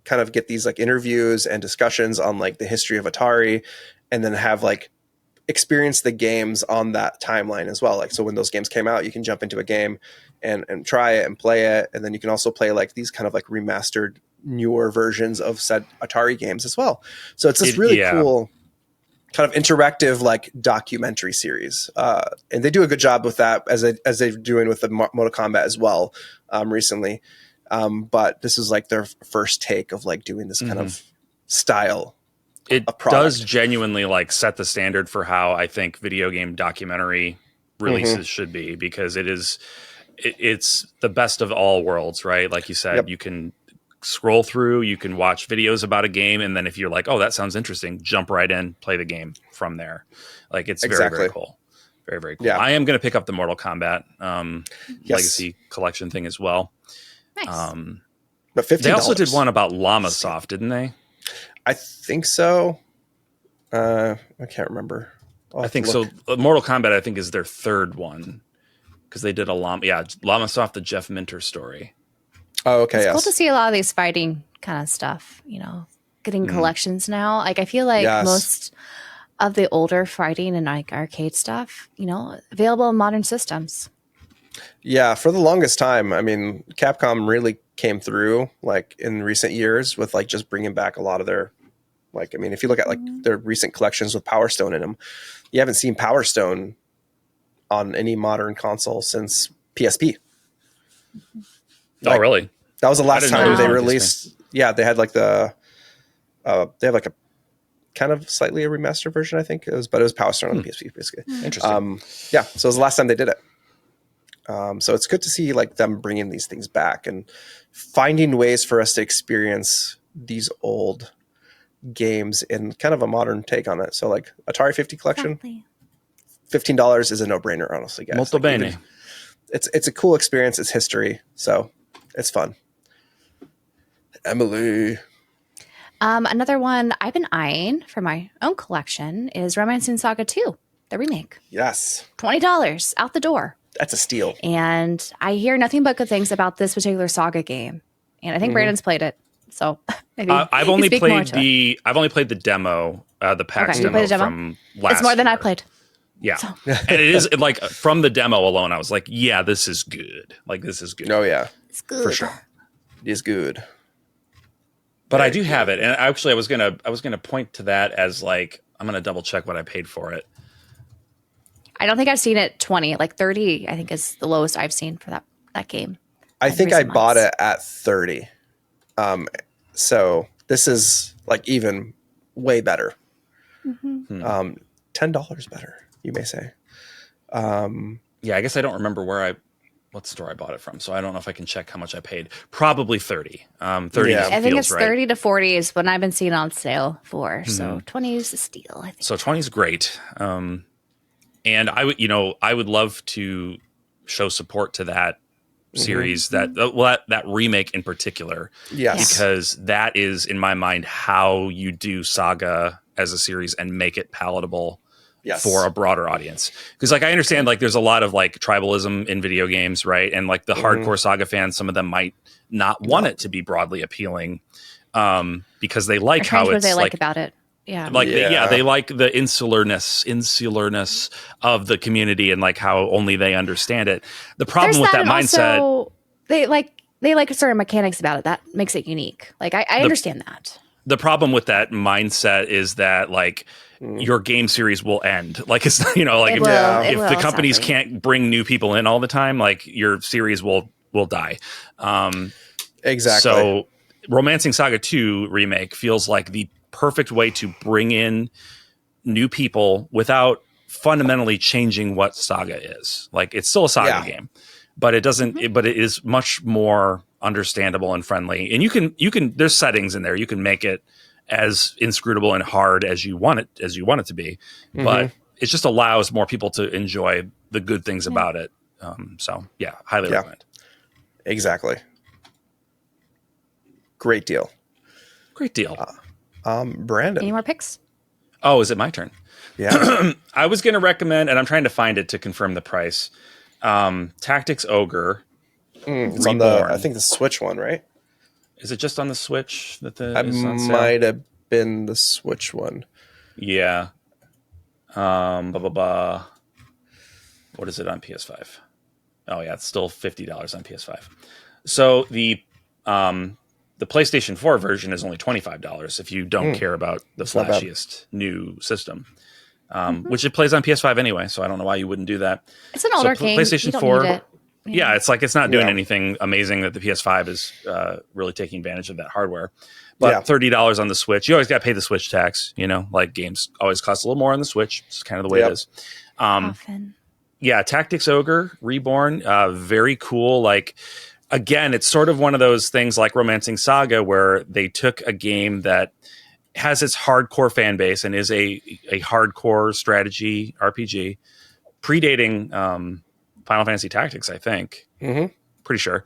kind of get these interviews and discussions on the history of Atari, and then have experience the games on that timeline as well. So when those games came out, you can jump into a game and try it and play it. And then you can also play these kind of remastered newer versions of said Atari games as well. So it's this really cool kind of interactive documentary series. And they do a good job with that as they're doing with the Mortal Kombat as well recently. But this is their first take of doing this kind of style. It does genuinely set the standard for how I think video game documentary releases should be, because it's the best of all worlds, right? Like you said, you can scroll through, you can watch videos about a game, and then if you're oh, that sounds interesting, jump right in, play the game from there. It's very, very cool. Very, very cool. Yeah. I am going to pick up the Mortal Kombat Legacy Collection thing as well. Nice. But $15. They also did one about Llama Soft, didn't they? I think so. I can't remember. I think so. Mortal Kombat, I think, is their third one, because they did a Llama Soft, the Jeff Minter story. Oh, okay. It's cool to see a lot of these fighting kind of stuff, getting collections now. I feel like most of the older fighting and arcade stuff, available in modern systems. Yeah, for the longest time, I mean, Capcom really came through in recent years with just bringing back a lot of their if you look at their recent collections with Power Stone in them, you haven't seen Power Stone on any modern console since PSP. Oh, really? That was the last time they released. Yeah, they had They have like a kind of slightly a remastered version, I think it was, but it was Power Stone on the PSP, basically. Interesting. Yeah, so it was the last time they did it. So it's good to see like them bringing these things back and finding ways for us to experience these old games in kind of a modern take on it. So like Atari 50 collection, Exactly. $15 is a no-brainer, honestly, guys. Molto like, bene. It's a cool experience. It's history, so it's fun. Emily. Another one I've been eyeing for my own collection is Romancing Saga 2, the remake. Yes. $20 out the door. That's a steal. And I hear nothing but good things about this particular Saga game. And I think Branden's played it. So maybe I've only played the demo, the PAX you played the demo from last It's more than year. I played. Yeah. And it is like from the demo alone, I was like, yeah, this is good. Like this is good. Oh yeah. It's good. For sure. It is good. But I do have it. And actually I was gonna point to that as like I'm gonna double check what I paid for it. I don't think I've seen it 20, like 30, I think is the lowest I've seen for that game. I think I bought it at 30. So this is like even way better. $10 better, you may say. Yeah, I guess I don't remember what store I bought it from, so I don't know if I can check how much I paid. Probably 30. 30 Yeah. I think it's right. 30 to 40 is when I've been seeing on sale for. So 20 is a steal, I think. So 20 is great. And I would love to show support to that series, that remake in particular. Yes. Because that is, in my mind, how you do Saga as a series and make it palatable for a broader audience. Because like I understand like there's a lot of like tribalism in video games, right? And like the hardcore Saga fans, some of them might not want it to be broadly appealing because they like how it's they like about it. Yeah. They like the insularness of the community and like how only they understand it. The problem with that mindset, also, they like certain mechanics about it that makes it unique. Like I understand that. The problem with that mindset is that like your game series will end. Like it's if the companies can't bring new people in all the time, like your series will die. Exactly. So Romancing Saga 2 remake feels like the perfect way to bring in new people without fundamentally changing what Saga is. Like it's still a Saga game, but it doesn't. But it is much more understandable and friendly. And you can. There's settings in there. You can make it as inscrutable and hard as you want it to be. But it just allows more people to enjoy the good things about it. So yeah, highly recommend. Exactly. Great deal. Great deal. Branden. Any more picks? Oh, is it my turn? Yeah. I was going to recommend, and I'm trying to find it to confirm the price. Tactics Ogre. It's on I think the Switch one, right? Is it just on the Switch that it might have been the Switch one. Yeah. What is it on PS5? Oh yeah, it's still $50 on PS5. So the PlayStation 4 version is only $25 if you don't care about the flashiest new system, which it plays on PS5 anyway. So I don't know why you wouldn't do that. It's an older game. PlayStation 4. Yeah, it's like it's not doing anything amazing that the PS5 is really taking advantage of that hardware. But $30 on the Switch. You always got to pay the Switch tax. Like games always cost a little more on the Switch. It's kind of the way it is. Often. Yeah, Tactics Ogre Reborn, very cool. Like. Again, it's sort of one of those things like Romancing Saga where they took a game that has its hardcore fan base and is a hardcore strategy RPG predating Final Fantasy Tactics, I think. Pretty sure.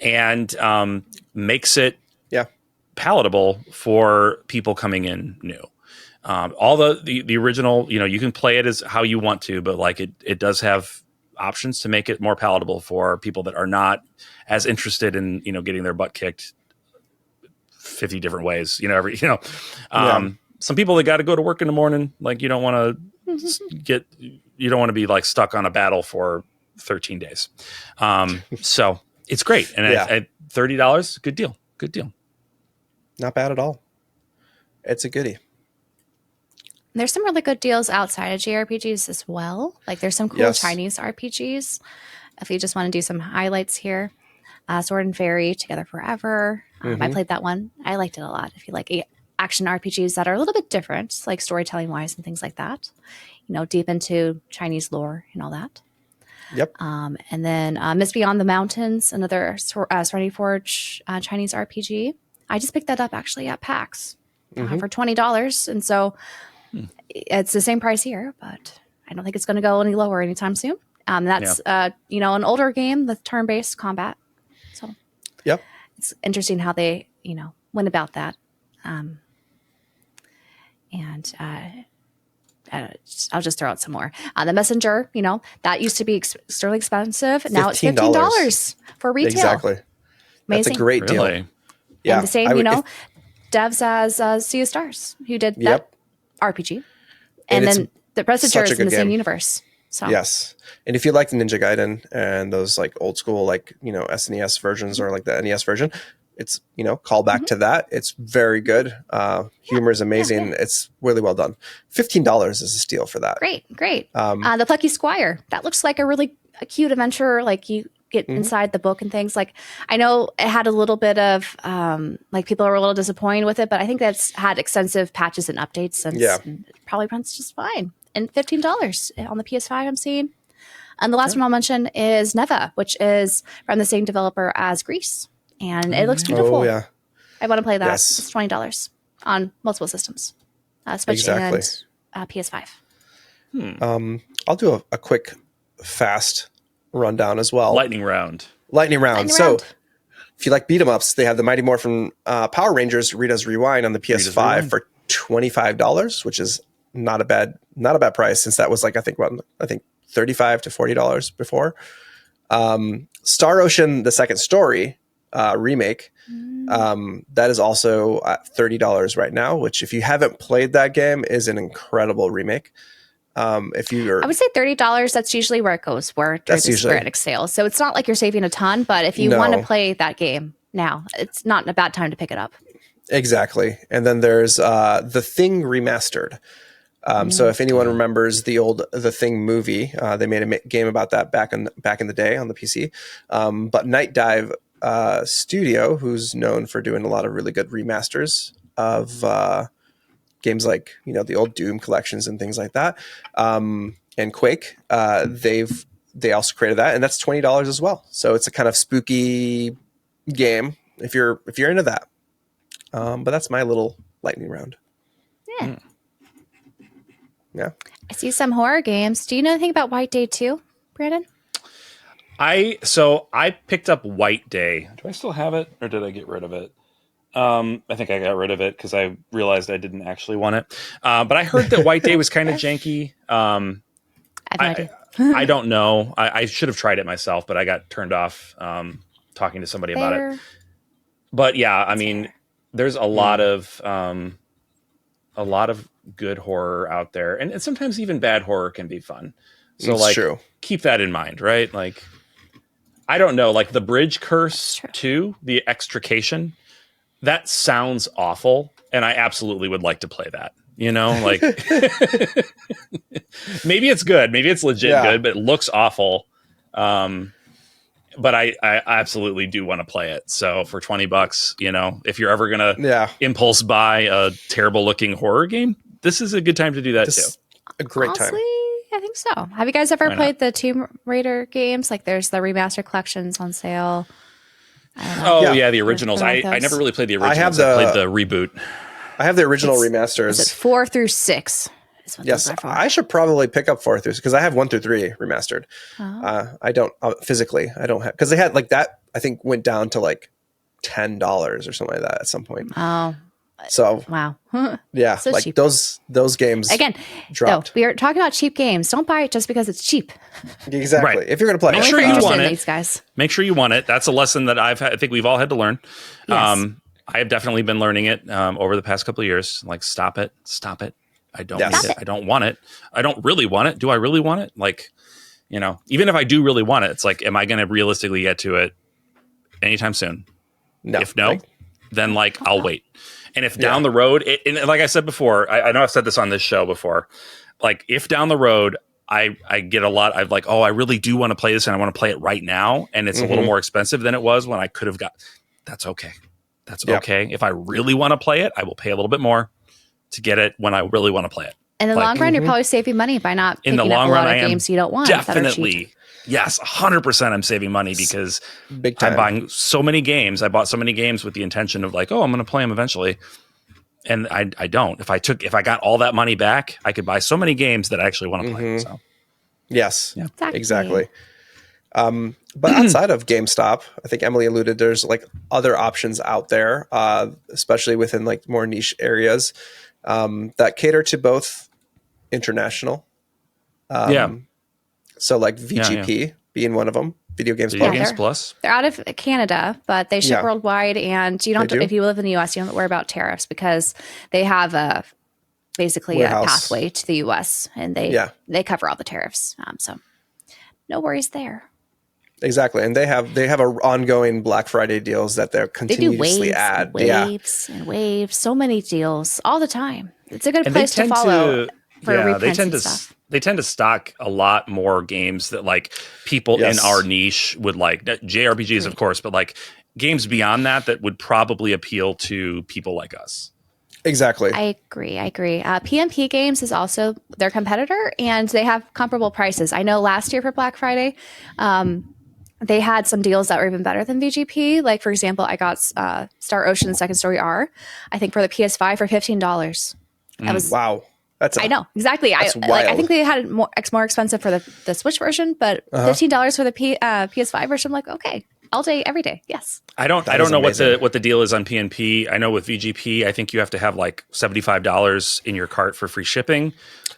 And makes it palatable for people coming in new. All the original, you can play it as how you want to, but like it does have options to make it more palatable for people that are not as interested in getting their butt kicked 50 different ways. Some people that got to go to work in the morning, like you don't want to be like stuck on a battle for 13 days. So it's great, and at $30, good deal. Not bad at all. It's a goodie. There's some really good deals outside of JRPGs as well. Like there's some cool Chinese RPGs. If you just want to do some highlights here, Sword and Fairy, Together Forever. I played that one. I liked it a lot. If you like action RPGs that are a little bit different, like storytelling wise and things like that. Deep into Chinese lore and all that. Yep. And then Mist Beyond the Mountains, another Serenity Forge Chinese RPG. I just picked that up actually at PAX for $20, and so it's the same price here, but I don't think it's going to go any lower anytime soon. That's an older game with turn-based combat, so it's interesting how they went about that. I'll just throw out some more. The Messenger, that used to be extremely expensive. Now it's $15 for retail. Exactly. Amazing. That's a great deal. Really? Yeah. And the same, devs as Sea of Stars, who did that RPG. And then the Messenger is in the same universe. So. Yes. And if you like the Ninja Gaiden and those like old school, like, SNES versions or like the NES version, it's, call back to that. It's very good. Humor is amazing. Yeah. It's really well done. $15 is a steal for that. Great. The Plucky Squire. That looks like a really cute adventure. Like you get inside the book and things. Like I know it had a little bit of like people are a little disappointed with it, but I think that's had extensive patches and updates since. Yeah. And it probably runs just fine. And $15 on the PS5 I'm seeing. And the last one I'll mention is Neva, which is from the same developer as Grease. And it looks beautiful. Oh, yeah. I want to play that. Yes. It's $20 on multiple systems. Switch and PS5. I'll do a quick, fast rundown as well. Lightning Round. So if you like beat 'em ups, they have the Mighty Morphin Power Rangers Rita's Rewind on the PS5 for $25, which is not a bad price, since that was like I think $35 to $40 before. Star Ocean: The Second Story remake, that is also at $30 right now, which if you haven't played that game is an incredible remake. I would say $30, that's usually where it goes during the Square Enix sale. So it's not like you're saving a ton, but if you want to play that game now, it's not a bad time to pick it up. Exactly. And then there's The Thing Remastered. So if anyone remembers the old The Thing movie, they made a game about that back in the day on the PC. But Night Dive Studio, who's known for doing a lot of really good remasters of games like the old Doom collections and things like that, and Quake, they also created that, and that's $20 as well. So it's a kind of spooky game if you're into that. But that's my little lightning round. Yeah. Yeah. I see some horror games. Do you know anything about White Day 2, Brandon? I picked up White Day. Do I still have it, or did I get rid of it? I think I got rid of it because I realized I didn't actually want it. But I heard that White Day was kind of janky. I have no idea. I don't know. I should have tried it myself, but I got turned off talking to somebody about it. But yeah, I mean, there's a lot of good horror out there, and sometimes even bad horror can be fun. So it's true. Keep that in mind, right? Like, I don't know, like The Bridge Curse 2, the extrication, that sounds awful, and I absolutely would like to play that. Like maybe it's good, maybe it's legit good, but it looks awful. But I absolutely do want to play it. So for $20, if you're ever gonna impulse buy a terrible looking horror game, this is a good time to do that too. A great time. I think so. Have you guys ever played the Tomb Raider games? Like there's the remaster collections on sale. The originals. I never really played the originals. I played the reboot. I have the original remasters. It's 4 through 6. Yes, I should probably pick up 4 through, because I have 1 through 3 remastered. I don't physically. I don't have, because they had like that. I think went down to like $10 or something like that at some point. Oh, so wow, yeah, so like cheap. those games again dropped. No, we are talking about cheap games. Don't buy it just because it's cheap. Exactly. Right. If you're going to play, make sure you want it. These guys. Make sure you want it. That's a lesson that I think we've all had to learn. Yes. I have definitely been learning it over the past couple of years. Like, stop it. I don't need it. I don't want it. I don't really want it. Do I really want it? Like, even if I do really want it, it's like, am I going to realistically get to it anytime soon? No. If no, then like I'll wait. And if down the road, and like I said before, I know I've said this on this show before, like if down the road I get a lot, I'm like, I really do want to play this and I want to play it right now, and it's a little more expensive than it was when I could have got, that's okay. That's okay. If I really want to play it, I will pay a little bit more to get it when I really want to play it. In the long run, you're probably saving money by not picking up a lot of games you don't want. Definitely. Yes, 100% I'm saving money because I'm buying so many games. I bought so many games with the intention of like, oh, I'm going to play them eventually. And I don't. If I got all that money back, I could buy so many games that I actually want to play. So. Yes, exactly. But outside of GameStop, I think Emily alluded, there's like other options out there, especially within like more niche areas that cater to both international. So like VGP being one of them, Video Games Plus. They're out of Canada, but they ship worldwide, and you don't. If you live in the US, you don't have to worry about tariffs because they have basically a pathway to the US, and they cover all the tariffs. So no worries there. Exactly, and they have a ongoing Black Friday deals that they're continuously add. Waves and waves, so many deals all the time. It's a good place to follow for reprints and stuff. They tend to stock a lot more games that like people in our niche would like. JRPGs, of course, but like games beyond that would probably appeal to people like us. Exactly. I agree. PMP Games is also their competitor, and they have comparable prices. I know last year for Black Friday, they had some deals that were even better than VGP. Like, for example, I got Star Ocean Second Story R, I think for the PS5 for $15. That was wow. I know exactly. I think they had it more expensive for the Switch version, but $15 for the PS5 version. I'm like, okay, all day, every day. Yes. I don't know what the deal is on PNP. I know with VGP, I think you have to have like $75 in your cart for free shipping.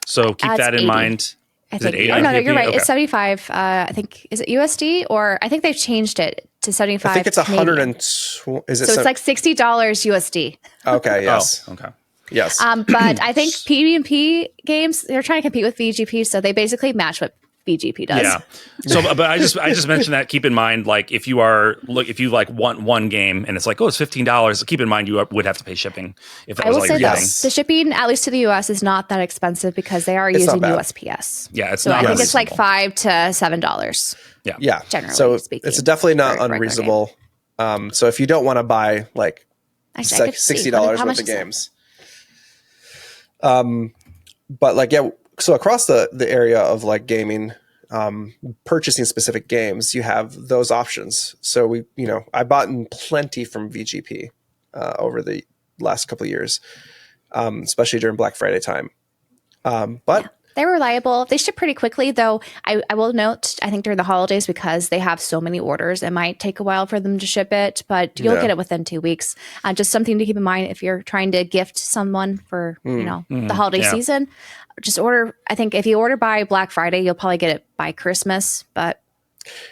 So keep that in 80. mind. Is it 80? Oh, no, you're right. Okay. It's 75. I think, is it USD, or I think they've changed it to 75. I think it's 120. It's like $60 USD. Okay. Yes. Okay. Yes. But I think PvP games, they're trying to compete with VGP, so they basically match what VGP does. Yeah. So, but I just mentioned that. Keep in mind, like if you want one game and it's like, oh, it's $15. Keep in mind you would have to pay shipping. If that I was will like say your this: the shipping, at least to the US, is not that expensive because they are using USPS. Yeah, it's so not. I think it's like $5 to $7. Yeah. Generally speaking, it's definitely not unreasonable. So if you don't want to buy like $60 worth of games. But like, so across the area of like gaming, purchasing specific games, you have those options. So I bought in plenty from VGP, over the last couple of years, especially during Black Friday time. But they're reliable. They ship pretty quickly, though. I will note, I think during the holidays, because they have so many orders, it might take a while for them to ship it, but you'll get it within 2 weeks. Just something to keep in mind if you're trying to gift someone for the holiday season. Just order. I think if you order by Black Friday, you'll probably get it by Christmas. But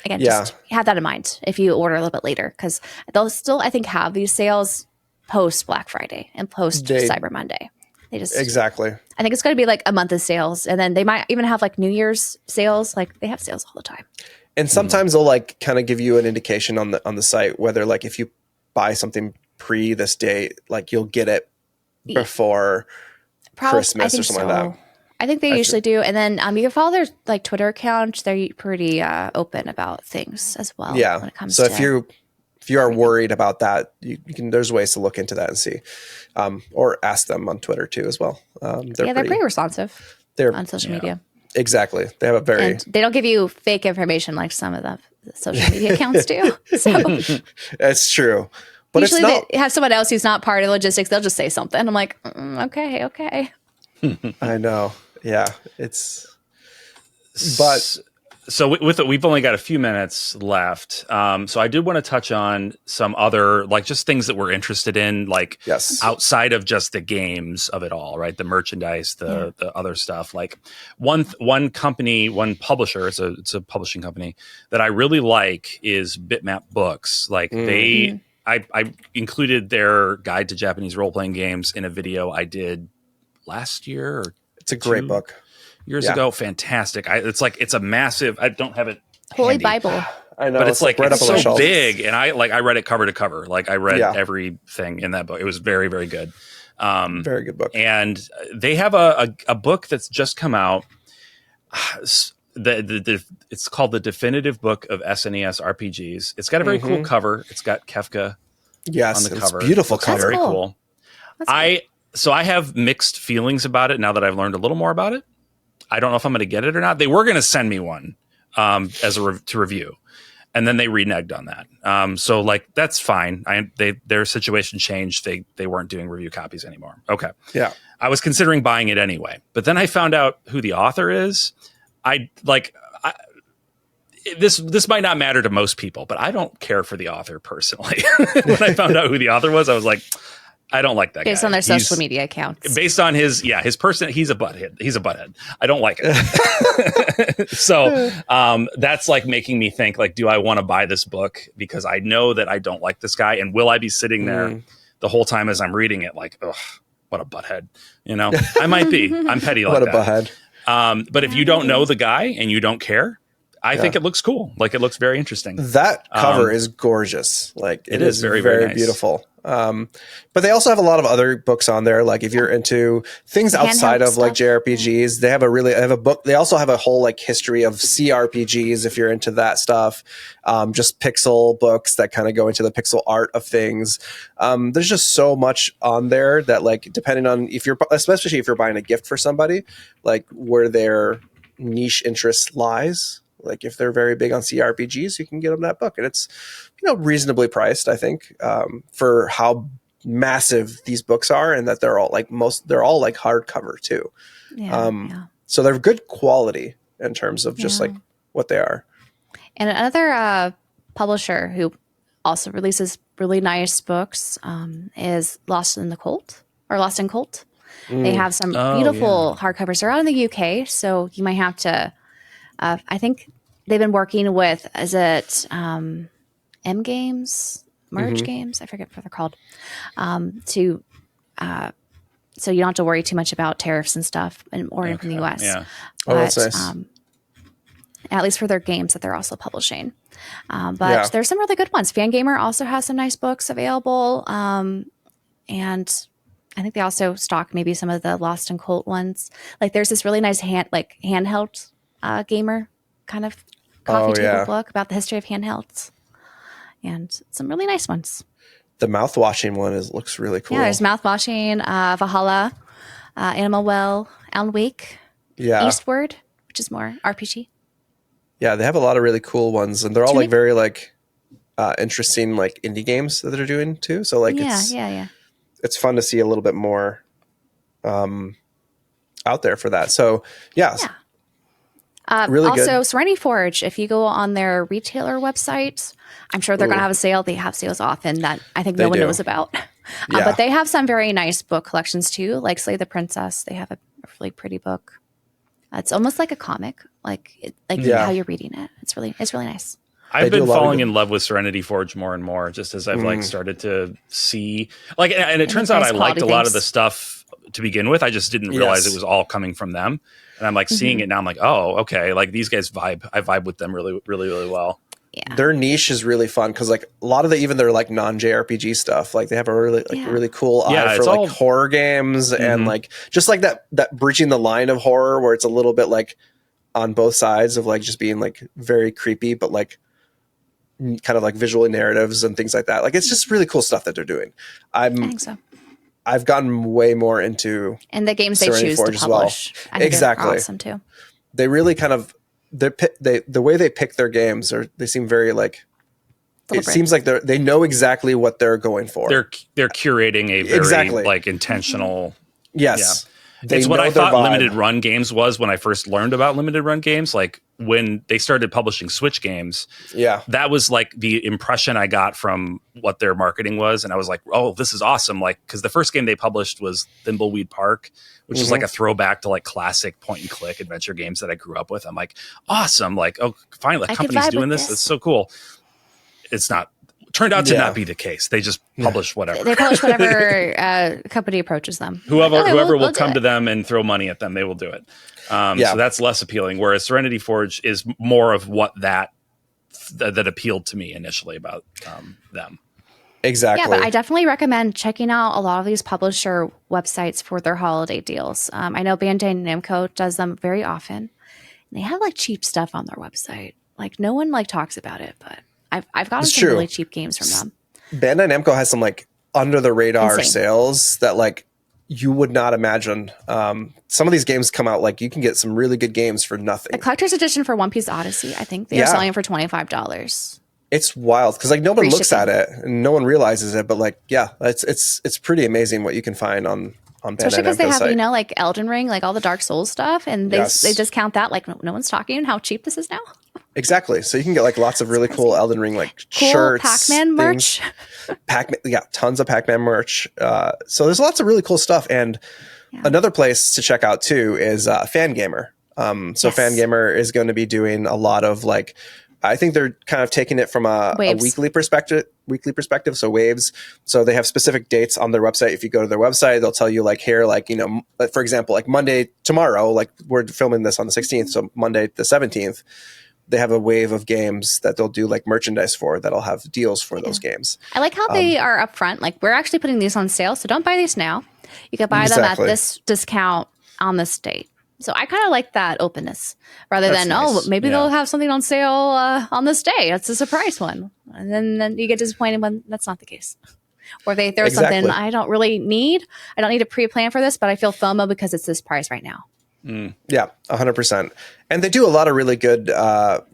again, just have that in mind if you order a little bit later, because they'll still, I think, have these sales post Black Friday and post Cyber Monday. Exactly. I think it's going to be like a month of sales, and then they might even have like New Year's sales. Like they have sales all the time. And sometimes they'll like kind of give you an indication on the site whether like if you buy something pre this date, like you'll get it before Christmas or something like that. I think they usually do. And then you can follow their like Twitter account. They're pretty open about things as well. Yeah. When it comes so to if you are worried about that, you can. There's ways to look into that and see, or ask them on Twitter too as well. They're pretty responsive. They're on social media. Exactly. They have a very. And they don't give you fake information like some of the social media accounts do. So that's true. But usually it's not, they have someone else who's not part of the logistics. They'll just say something. I'm like, okay. I know. Yeah, So with it, we've only got a few minutes left. So I did want to touch on some other, like just things that we're interested in, like outside of just the games of it all, right? The merchandise, the other stuff. Like one company, one publisher, it's a publishing company that I really like is Bitmap Books. Like I included their guide to Japanese role-playing games in a video I did last year. It's a great book. Years ago, fantastic. It's a massive. I don't have it. Holy handy, Bible. I know, but it's like right it's up on the so shelf. big, and I read it cover to cover. Like I read everything in that book. It was very, very good. Very good book. And they have a book that's just come out. It's called the Definitive Book of SNES RPGs. It's got a very cool cover. It's got Kefka Yes, on the it's cover. beautiful It's cover. Very cool. cool. That's So I have mixed feelings about it now that I've learned a little more about it. I don't know if I'm going to get it or not. They were going to send me one to review, and then they reneged on that. So like that's fine. Their situation changed. They weren't doing review copies anymore. Okay. Yeah. I was considering buying it anyway, but then I found out who the author is. This might not matter to most people, but I don't care for the author personally. When I found out who the author was, I was like, I don't like that based guy. on their social media accounts. Based on his person, he's a butthead. I don't like it. So that's like making me think, like, do I want to buy this book because I know that I don't like this guy, and will I be sitting there the whole time as I'm reading it, like, ugh, what a butthead? You know, I might be. I'm petty like that. What a butthead. But if you don't know the guy and you don't care, I think it looks cool. Like, it looks very interesting. That cover is gorgeous. Like, it is very, very nice. Beautiful. But they also have a lot of other books on there. Like, if you're into things outside of like JRPGs, they have a book. They also have a whole like history of CRPGs. If you're into that stuff, just pixel books that kind of go into the pixel art of things. There's just so much on there that, like, depending on especially if you're buying a gift for somebody, like where their niche interest lies. Like, if they're very big on CRPGs, you can get them that book, and it's, reasonably priced, I think, for how massive these books are, and that they're all like hardcover too. So they're good quality in terms of just like what they are. And another publisher who also releases really nice books is Lost in Cult. They have some beautiful hardcovers. They're out in the UK, so you might have to. I think they've been working with, is it M Games, Merge Games? I forget what they're called. So you don't have to worry too much about tariffs and stuff, and ordering from the US. Yeah. But, that's nice. At least for their games that they're also publishing. But there's some really good ones. Fangamer also has some nice books available. And I think they also stock maybe some of the Lost in Cult ones. Like, there's this really nice handheld gamer kind of coffee table book about the history of handhelds, and some really nice ones. The mouthwashing one looks really cool. Yeah, there's mouthwashing, Valhalla, Animal Well, Alan Wake, Eastward, which is more RPG. Yeah, they have a lot of really cool ones, and they're all like very like interesting like indie games that they're doing too. So like it's fun to see a little bit more out there for that. So really also, good. Serenity Forge, if you go on their retailer website, I'm sure they're going to have a sale. They have sales often that I think no one knows about. But they have some very nice book collections too, like Slay the Princess. They have a really pretty book. It's almost like a comic, like how you're reading it. It's really nice. I've been falling in love with Serenity Forge more and more, just as I've like started to see, like, and it turns out I liked a lot of the stuff to begin with. I just didn't realize it was all coming from them. And I'm like seeing it now. I'm like, oh, okay. Like, these guys vibe. I vibe with them really, really, really well. Yeah. Their niche is really fun because like a lot of their like non-JRPG stuff, like they have a really really cool eye for like horror games and like just like that bridging the line of horror where it's a little bit like on both sides of like just being like very creepy, but like kind of like visual narratives and things like that. Like, it's just really cool stuff that they're doing. I think so. I've gotten way more into and the games Serenity they choose Forge to publish. Well. I think exactly, they're awesome too. They really kind of the way they pick their games they seem very like deliberate. It seems like they know exactly what they're going for. They're curating a very like intentional. Yes. It's what I thought limited run games was when I first learned about limited run games. Like, when they started publishing Switch games, that was like the impression I got from what their marketing was. And I was like, oh, this is awesome. Like, because the first game they published was Thimbleweed Park, which is like a throwback to like classic point and click adventure games that I grew up with. I'm like, awesome. Like, oh, finally, a company's doing this. It's so cool. It's not. Turned out to not be the case. They just publish whatever. They publish whatever company approaches them. Whoever will come to them and throw money at them, they will do it. So that's less appealing. Whereas Serenity Forge is more of what that appealed to me initially about them. Exactly. Yeah, but I definitely recommend checking out a lot of these publisher websites for their holiday deals. I know Bandai Namco does them very often. And they have like cheap stuff on their website. Like, no one like talks about it, but I've gotten some really cheap games from them. Bandai Namco has some like under the radar Insane sales that like you would not imagine. Some of these games come out like you can get some really good games for nothing. The collector's edition for One Piece Odyssey, I think they're selling it for $25. It's wild because like no one looks at it and no one realizes it, but like it's pretty amazing what you can find on Bandai especially because they have site. like Elden Ring, like all the Dark Souls stuff, and they discount that like no one's talking how cheap this is now. Exactly. So you can get like lots of really cool Elden Ring like shirts, Pac-Man merch. Tons of Pac-Man merch. So there's lots of really cool stuff. And another place to check out too is Fangamer. Fangamer is going to be doing a lot of like, I think they're kind of taking it from a weekly perspective. So waves. So they have specific dates on their website. If you go to their website, they'll tell you like here, like, for example, like Monday tomorrow, like we're filming this on the 16th. So Monday the 17th, they have a wave of games that they'll do like merchandise for that'll have deals for those games. I like how they are upfront. Like we're actually putting these on sale. So don't buy these now. You can buy them at this discount on this date. So I kind of like that openness rather than, nice. Maybe they'll have something on sale on this day. It's a surprise one. And then you get disappointed when that's not the case. Or they throw something I don't really need. I don't need to pre-plan for this, but I feel FOMO because it's this price right now. Yeah, 100%. And they do a lot of really good,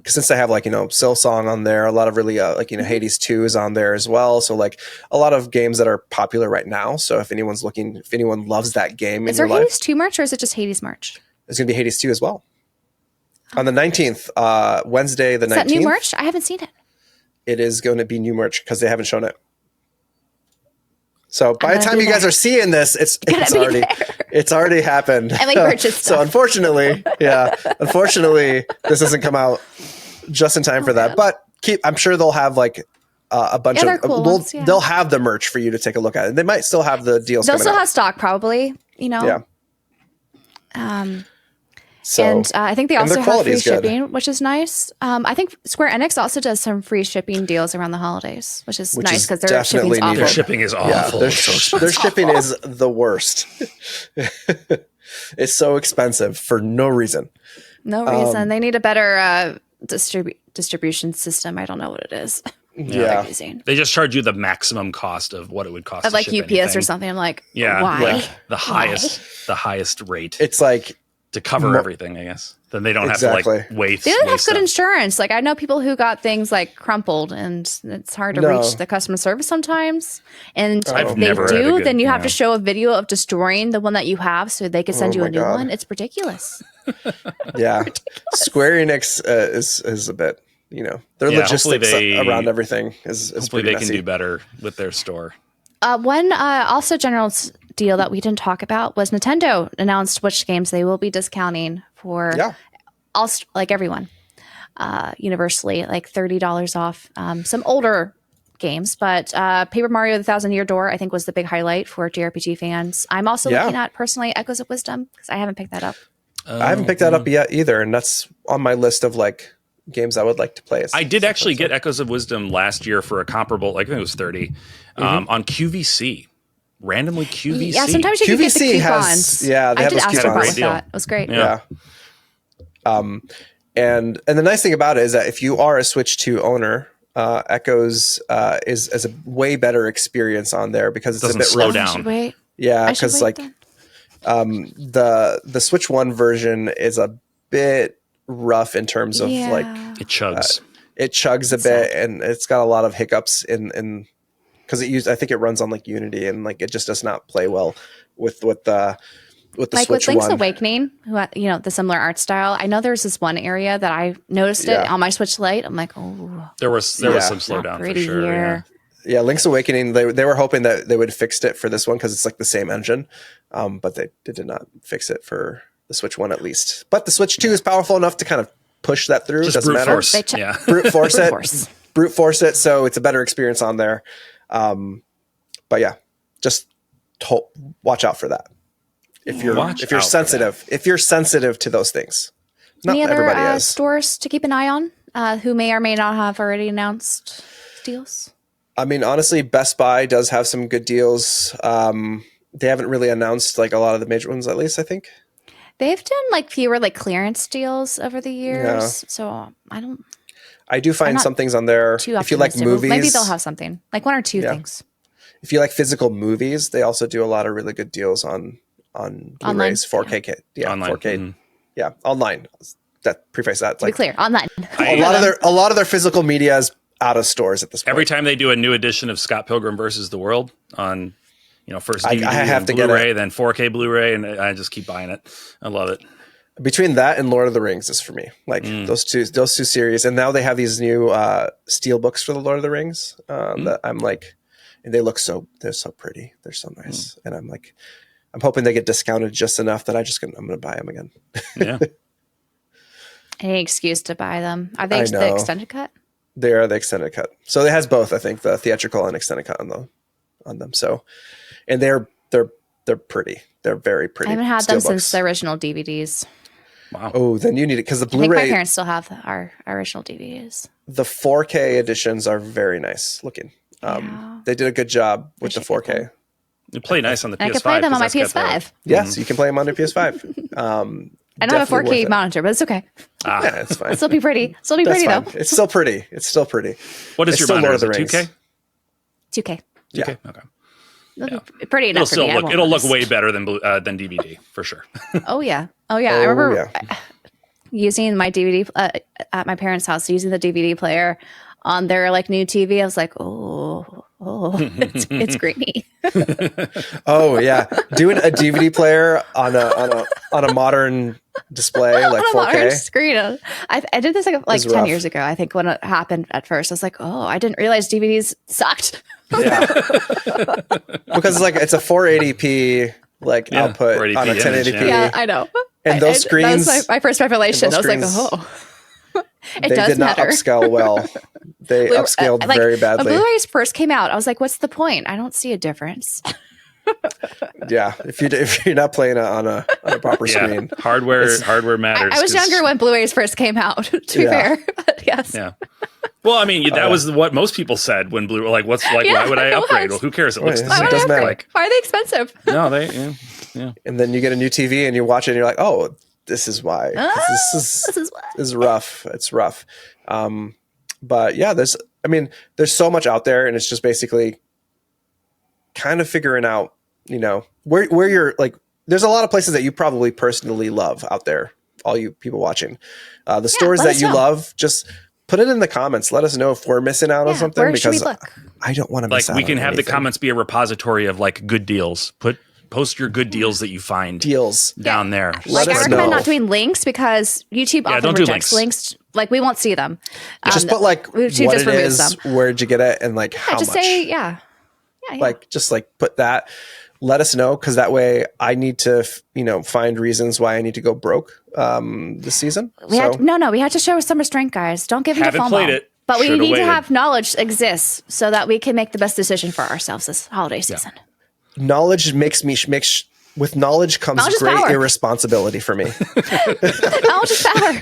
since they have like, Silsong on there, a lot of really Hades 2 is on there as well. So like a lot of games that are popular right now. So if anyone loves that game is there Hades 2 merch or is it just Hades merch? It's going to be Hades 2 as well. On the 19th, Wednesday the 19th. Is that new merch? I haven't seen it. It is going to be new merch because they haven't shown it. So by the time you guys are seeing this, it's already happened. And like purchase stuff. So unfortunately, this doesn't come out just in time for that. But I'm sure they'll have like a bunch of cool ones, they'll have the merch for you to take a look at. They might still have the deals. They'll still have stock probably, Yeah. And I think they also have free shipping, which is nice. I think Square Enix also does some free shipping deals around the holidays, which is nice because their shipping's awful. Their shipping is awful. Their shipping is the worst. It's so expensive for no reason. No reason. They need a better distribution system. I don't know what it is. Yeah. They just charge you the maximum cost of what it would cost of like UPS anything. Or something. I'm like, why? Like the highest rate. It's like to cover everything, I guess. Then they don't have to like waste. They don't have good insurance. Like I know people who got things like crumpled, and it's hard to reach the customer service sometimes. And if they do, then you have to show a video of destroying the one that you have, so they can send you a new one. It's ridiculous. Yeah, Square Enix is a bit. Their logistics around everything is hopefully they can do better with their store. One also general deal that we didn't talk about was Nintendo announced which games they will be discounting for like everyone universally, like $30 off some older games. But Paper Mario: The Thousand Year Door, I think, was the big highlight for JRPG fans. I'm also looking at personally Echoes of Wisdom because I haven't picked that up. I haven't picked that up yet either, and that's on my list of like games I would like to play. I did actually get Echoes of Wisdom last year for a comparable, like I think it was 30 on QVC. Randomly QVC. Yeah, sometimes you can get the coupons. they have those coupons. With that. It was great. Yeah. And the nice thing about it is that if you are a Switch 2 owner, Echoes is a way better experience on there because it's a bit slow down. Yeah, because like the Switch 1 version is a bit rough in terms of like it chugs. It chugs a bit, and it's got a lot of hiccups in because I think it runs on like Unity, and like it just does not play well with the Switch like with Link's 1. Awakening, the similar art style. I know there's this one area that I noticed it on my Switch Lite. I'm like, there was some slowdown for sure. Here. Yeah, Link's Awakening. They were hoping that they would fix it for this one because it's like the same engine, but they did not fix it for the Switch 1 at least. But the Switch 2 is powerful enough to kind of push that through. Just doesn't matter. Brute force it. So it's a better experience on there. But yeah, just watch out for that. If you're sensitive to those things. Any other stores to keep an eye on who may or may not have already announced deals? I mean, honestly, Best Buy does have some good deals. They haven't really announced like a lot of the major ones, at least I think. They've done like fewer like clearance deals over the years. So I don't. I do find some things on there. If you like movies, maybe they'll have something like 1 or 2 things. If you like physical movies, they also do a lot of really good deals on Blu-rays, 4K, online. 4K, online. That preface that. To be clear, online. A lot of their physical media is out of stores at this point. Every time they do a new edition of Scott Pilgrim versus the World on, first DVD, I have to Blu-ray, get it. Then 4K Blu-ray, and I just keep buying it. I love it. Between that and Lord of the Rings is for me. Like those two series, and now they have these new steel books for the Lord of the Rings that I'm like, and they're so pretty, they're so nice, and I'm like, I'm hoping they get discounted just enough that I'm going to buy them again. Yeah. Any excuse to buy them? Are they the extended cut? They are the extended cut. So it has both, I think, the theatrical and extended cut on them. So, and they're pretty. They're very pretty. I haven't had them since the original DVDs. Wow. Oh, then you need it because the Blu-ray. I think my parents still have our original DVDs. The 4K editions are very nice looking. They did a good job with the 4K. They play nice on the PS5. I can play them on my PS5. Yes, you can play them on your PS5. I don't have a 4K monitor, but it's okay. Yeah, it's fine. It'll still be pretty. Though. It's still pretty. It's still pretty. What is your monitor? Is it 2K? 2K. Yeah. 2K? Okay. Yeah. Pretty enough for me. It'll look way better than DVD for sure. Oh yeah. I remember using my DVD at my parents' house, using the DVD player on their like new TV. I was like, it's grainy. Oh yeah, doing a DVD player on a modern display like 4K modern screen. I did this like 10 years ago. I think when it happened at first, I was like, I didn't realize DVDs sucked. Yeah, because it's a 480p output 480p on a 1080p. Yeah, I know. And those screens. That was my first revelation. I was like, They did not upscale well. They upscaled very badly. When Blu-rays first came out, I was like, what's the point? I don't see a difference. Yeah, if you're not playing it on a proper screen. Hardware matters. I was younger when Blu-rays first came out, to be fair. But yes. Yeah. Well, I mean, that was what most people said when Blu-ray, why would I upgrade? Well, who cares? It looks the same. It doesn't matter. Why are they expensive? No, yeah. And then you get a new TV and you watch it and you're like, oh, this is why. This is rough. It's rough. But yeah, there's so much out there, and it's just basically kind of figuring out, where you're there's a lot of places that you probably personally love out there, all you people watching. The stores that you love, just put it in the comments. Let us know if we're missing out on something, because I don't want to miss out. We can have anything. the comments be a repository of good deals. Post your good deals that you find down there. I recommend not doing links because YouTube often rejects links. We won't see them. Just put what it is, where'd you get it, and how just much. Say just put that. Let us know, because that way I need to find reasons why I need to go broke this season. We had to show some restraint, guys. Don't give into FOMO. Haven't played it. But we need to have knowledge exists so that we can make the best decision for ourselves this holiday season. Knowledge with knowledge comes great irresponsibility for me. Knowledge is power.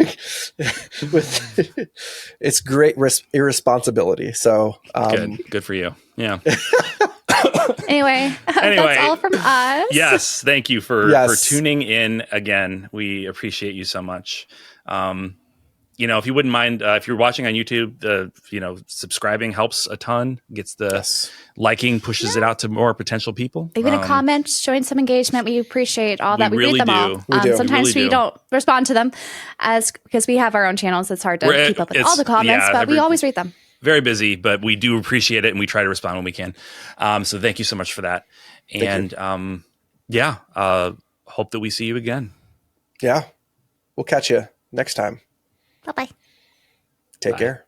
It's great irresponsibility. So good for you. Yeah. Anyway, that's all from us. Yes, thank you for tuning in again. We appreciate you so much. If you wouldn't mind, if you're watching on YouTube, subscribing helps a ton. Gets the liking, pushes it out to more potential people. Even a comment, showing some engagement. We appreciate all that. We read them all. Sometimes we don't respond to them because we have our own channels. It's hard to keep up with all the comments, but we always read them. Very busy, but we do appreciate it, and we try to respond when we can. So thank you so much for that. And hope that we see you again. Yeah. We'll catch you next time. Bye-bye. Take care.